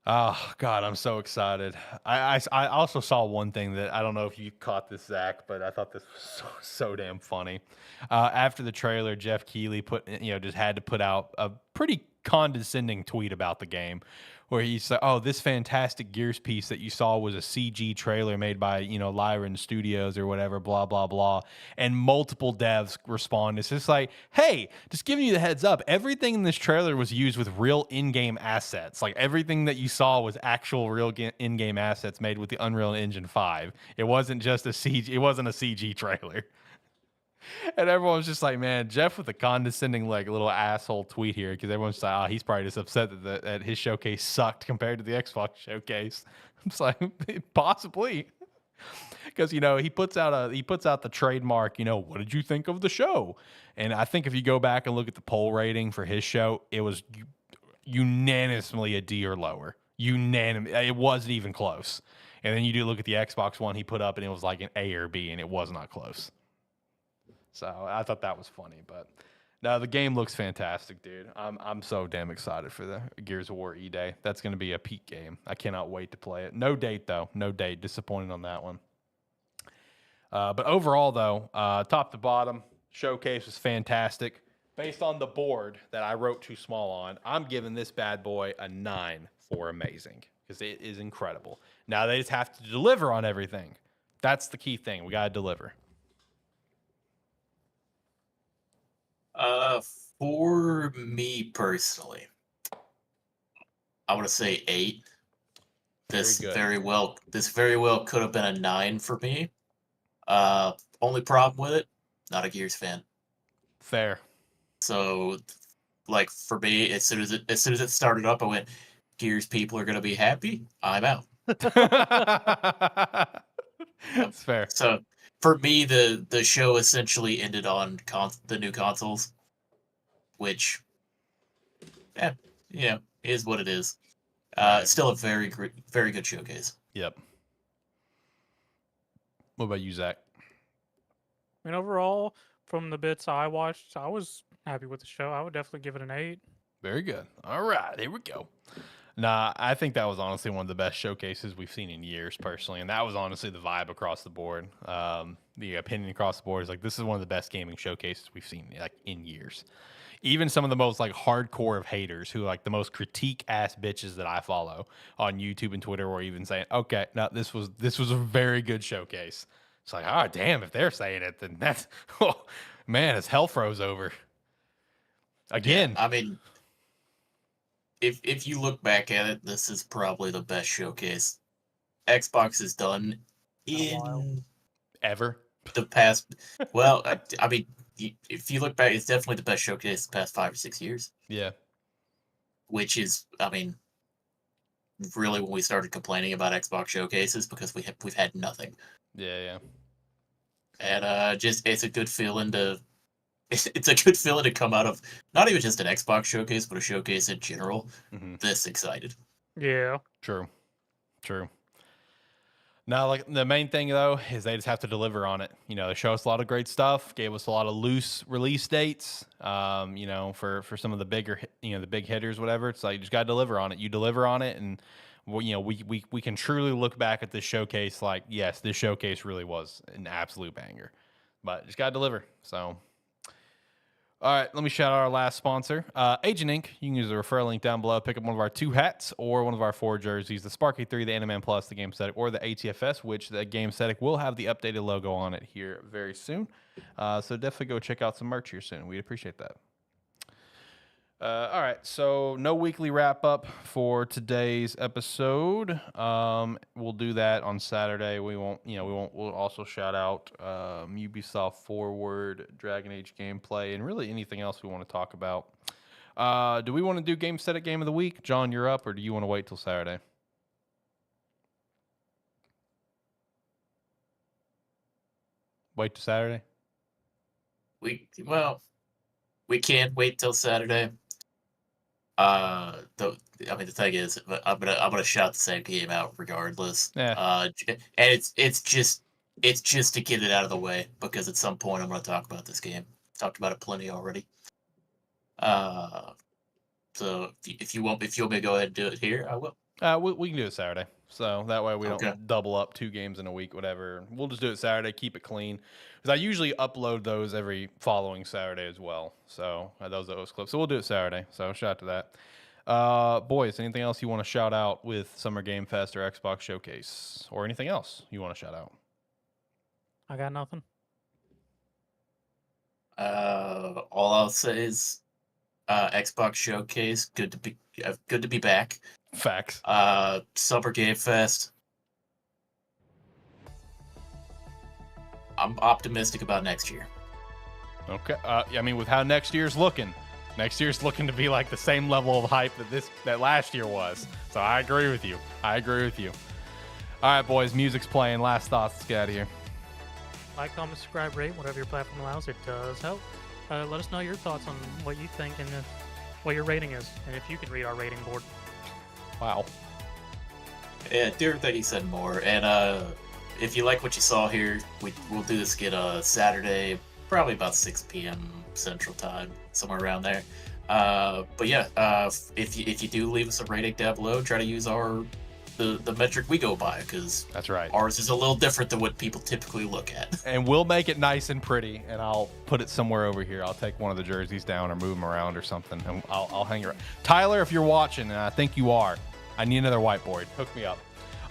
Oh God, I'm so excited. I also saw one thing that I don't know if you caught this, Zach, but I thought this was so damn funny. After the trailer, Jeff Keighley just had to put out a pretty condescending tweet about the game, where he said, "Oh, this fantastic Gears piece that you saw was a CG trailer made by Lyran Studios or whatever, blah blah blah." And multiple devs respond. It's just like, "Hey, just giving you the heads up. Everything in this trailer was used with real in-game assets. Like everything that you saw was actual real in-game assets made with the Unreal Engine 5. It wasn't just a CG. It wasn't a CG trailer." And everyone's just like, man, Jeff with a condescending, like, little asshole tweet here, because everyone's just like, he's probably just upset that his showcase sucked compared to the Xbox showcase. I'm just like, possibly, because he puts out the trademark. What did you think of the show? And I think if you go back and look at the poll rating for his show, it was unanimously a D or lower. It wasn't even close. And then you do look at the Xbox one he put up, and it was like an A or B, and it was not close. So I thought that was funny, but no, the game looks fantastic, dude. I'm so damn excited for the Gears of War E-Day. That's going to be a peak game. I cannot wait to play it. No date though. No date. Disappointed on that one. But overall though, top to bottom, showcase was fantastic. Based on the board that I wrote too small on, I'm giving this bad boy a 9 for amazing, because it is incredible. Now they just have to deliver on everything. That's the key thing. We got to deliver. For me personally, I want to say 8. This very well could have been a 9 for me. Only problem with it, not a Gears fan. Fair. So, like for me, as soon as it started up, I went, Gears people are gonna be happy. I'm out. That's fair. So for me, the show essentially ended on the new consoles, which, is what it is. Still a very good showcase. Yep. What about you, Zach? I mean, overall, from the bits I watched, I was happy with the show. I would definitely give it an 8. Very good. All right, here we go. Nah, I think that was honestly one of the best showcases we've seen in years, personally, and that was honestly the vibe across the board. The opinion across the board is like this is one of the best gaming showcases we've seen like in years. Even some of the most like hardcore of haters who like the most critique ass bitches that I follow on YouTube and Twitter were even saying, "Okay, no, this was a very good showcase." It's like, oh damn, if they're saying it, then that's oh, man, it's hell froze over again. I mean, if you look back at it, this is probably the best showcase Xbox has done in Ever. the past. Well, I mean, if you look back, it's definitely the best showcase the past 5 or 6 years. Yeah. Which is, I mean, really when we started complaining about Xbox showcases because we've had nothing. Yeah. And just it's a good feeling to. It's a good feeling to come out of not even just an Xbox showcase, but a showcase in general. This excited. Yeah. True. Now, like the main thing though is they just have to deliver on it. You know, they show us a lot of great stuff, gave us a lot of loose release dates. You know, for some of the bigger, the big hitters, whatever. It's like you just got to deliver on it. You deliver on it, and we can truly look back at this showcase like, yes, this showcase really was an absolute banger. But just got to deliver. So. All right, let me shout out our last sponsor, Agent Inc. You can use the referral link down below. Pick up one of our 2 hats or one of our 4 jerseys, the Sparky 3, the AniMan Plus, the Gamesthetic, or the ATFS, which the Gamesthetic will have the updated logo on it here very soon. So definitely go check out some merch here soon. We'd appreciate that. All right, so no weekly wrap up for today's episode. We'll do that on Saturday. We'll also shout out Ubisoft Forward, Dragon Age gameplay, and really anything else we want to talk about. Do we want to do Gamestetic Game of the Week? John, you're up, or do you want to wait till Saturday? Wait till Saturday? We can't wait till Saturday. The thing is, I'm gonna shout the same game out regardless. Yeah. And it's just to get it out of the way because at some point I'm gonna talk about this game. Talked about it plenty already. So if you want me to go ahead and do it here, I will. We can do it Saturday, so that way we don't double up 2 games in a week, whatever. We'll just do it Saturday, keep it clean, because I usually upload those every following Saturday as well. So those clips. So we'll do it Saturday. So shout out to that. Boys, anything else you want to shout out with Summer Game Fest or Xbox Showcase, or anything else you want to shout out? I got nothing. All I'll say is Xbox Showcase. Good to be back. Facts. Summer Game Fest. I'm optimistic about next year. Okay. I mean, with how next year's looking to be like the same level of hype that last year was. So I agree with you. All right, boys. Music's playing. Last thoughts. Let's get out of here. Like, comment, subscribe, rate, whatever your platform allows. It does help. Let us know your thoughts on what you think and what your rating is, and if you can read our rating board. Wow. Yeah, do everything he said more. And if you like what you saw here, we'll do this again Saturday, probably about 6 p.m. Central Time, somewhere around there. But yeah, if you do leave us a rating down below, try to use the metric we go by, because that's right. Ours is a little different than what people typically look at. And we'll make it nice and pretty, and I'll put it somewhere over here. I'll take one of the jerseys down or move them around or something, and I'll hang it right. Tyler, if you're watching, and I think you are, I need another whiteboard. Hook me up.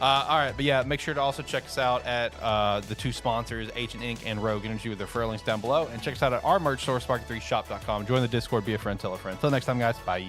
All right, but yeah, make sure to also check us out at the 2 sponsors, Agent Inc. and Rogue Energy, with their referral links down below. And check us out at our merch store, Sparky3shop.com. Join the Discord, be a friend, tell a friend. Until next time, guys. Bye.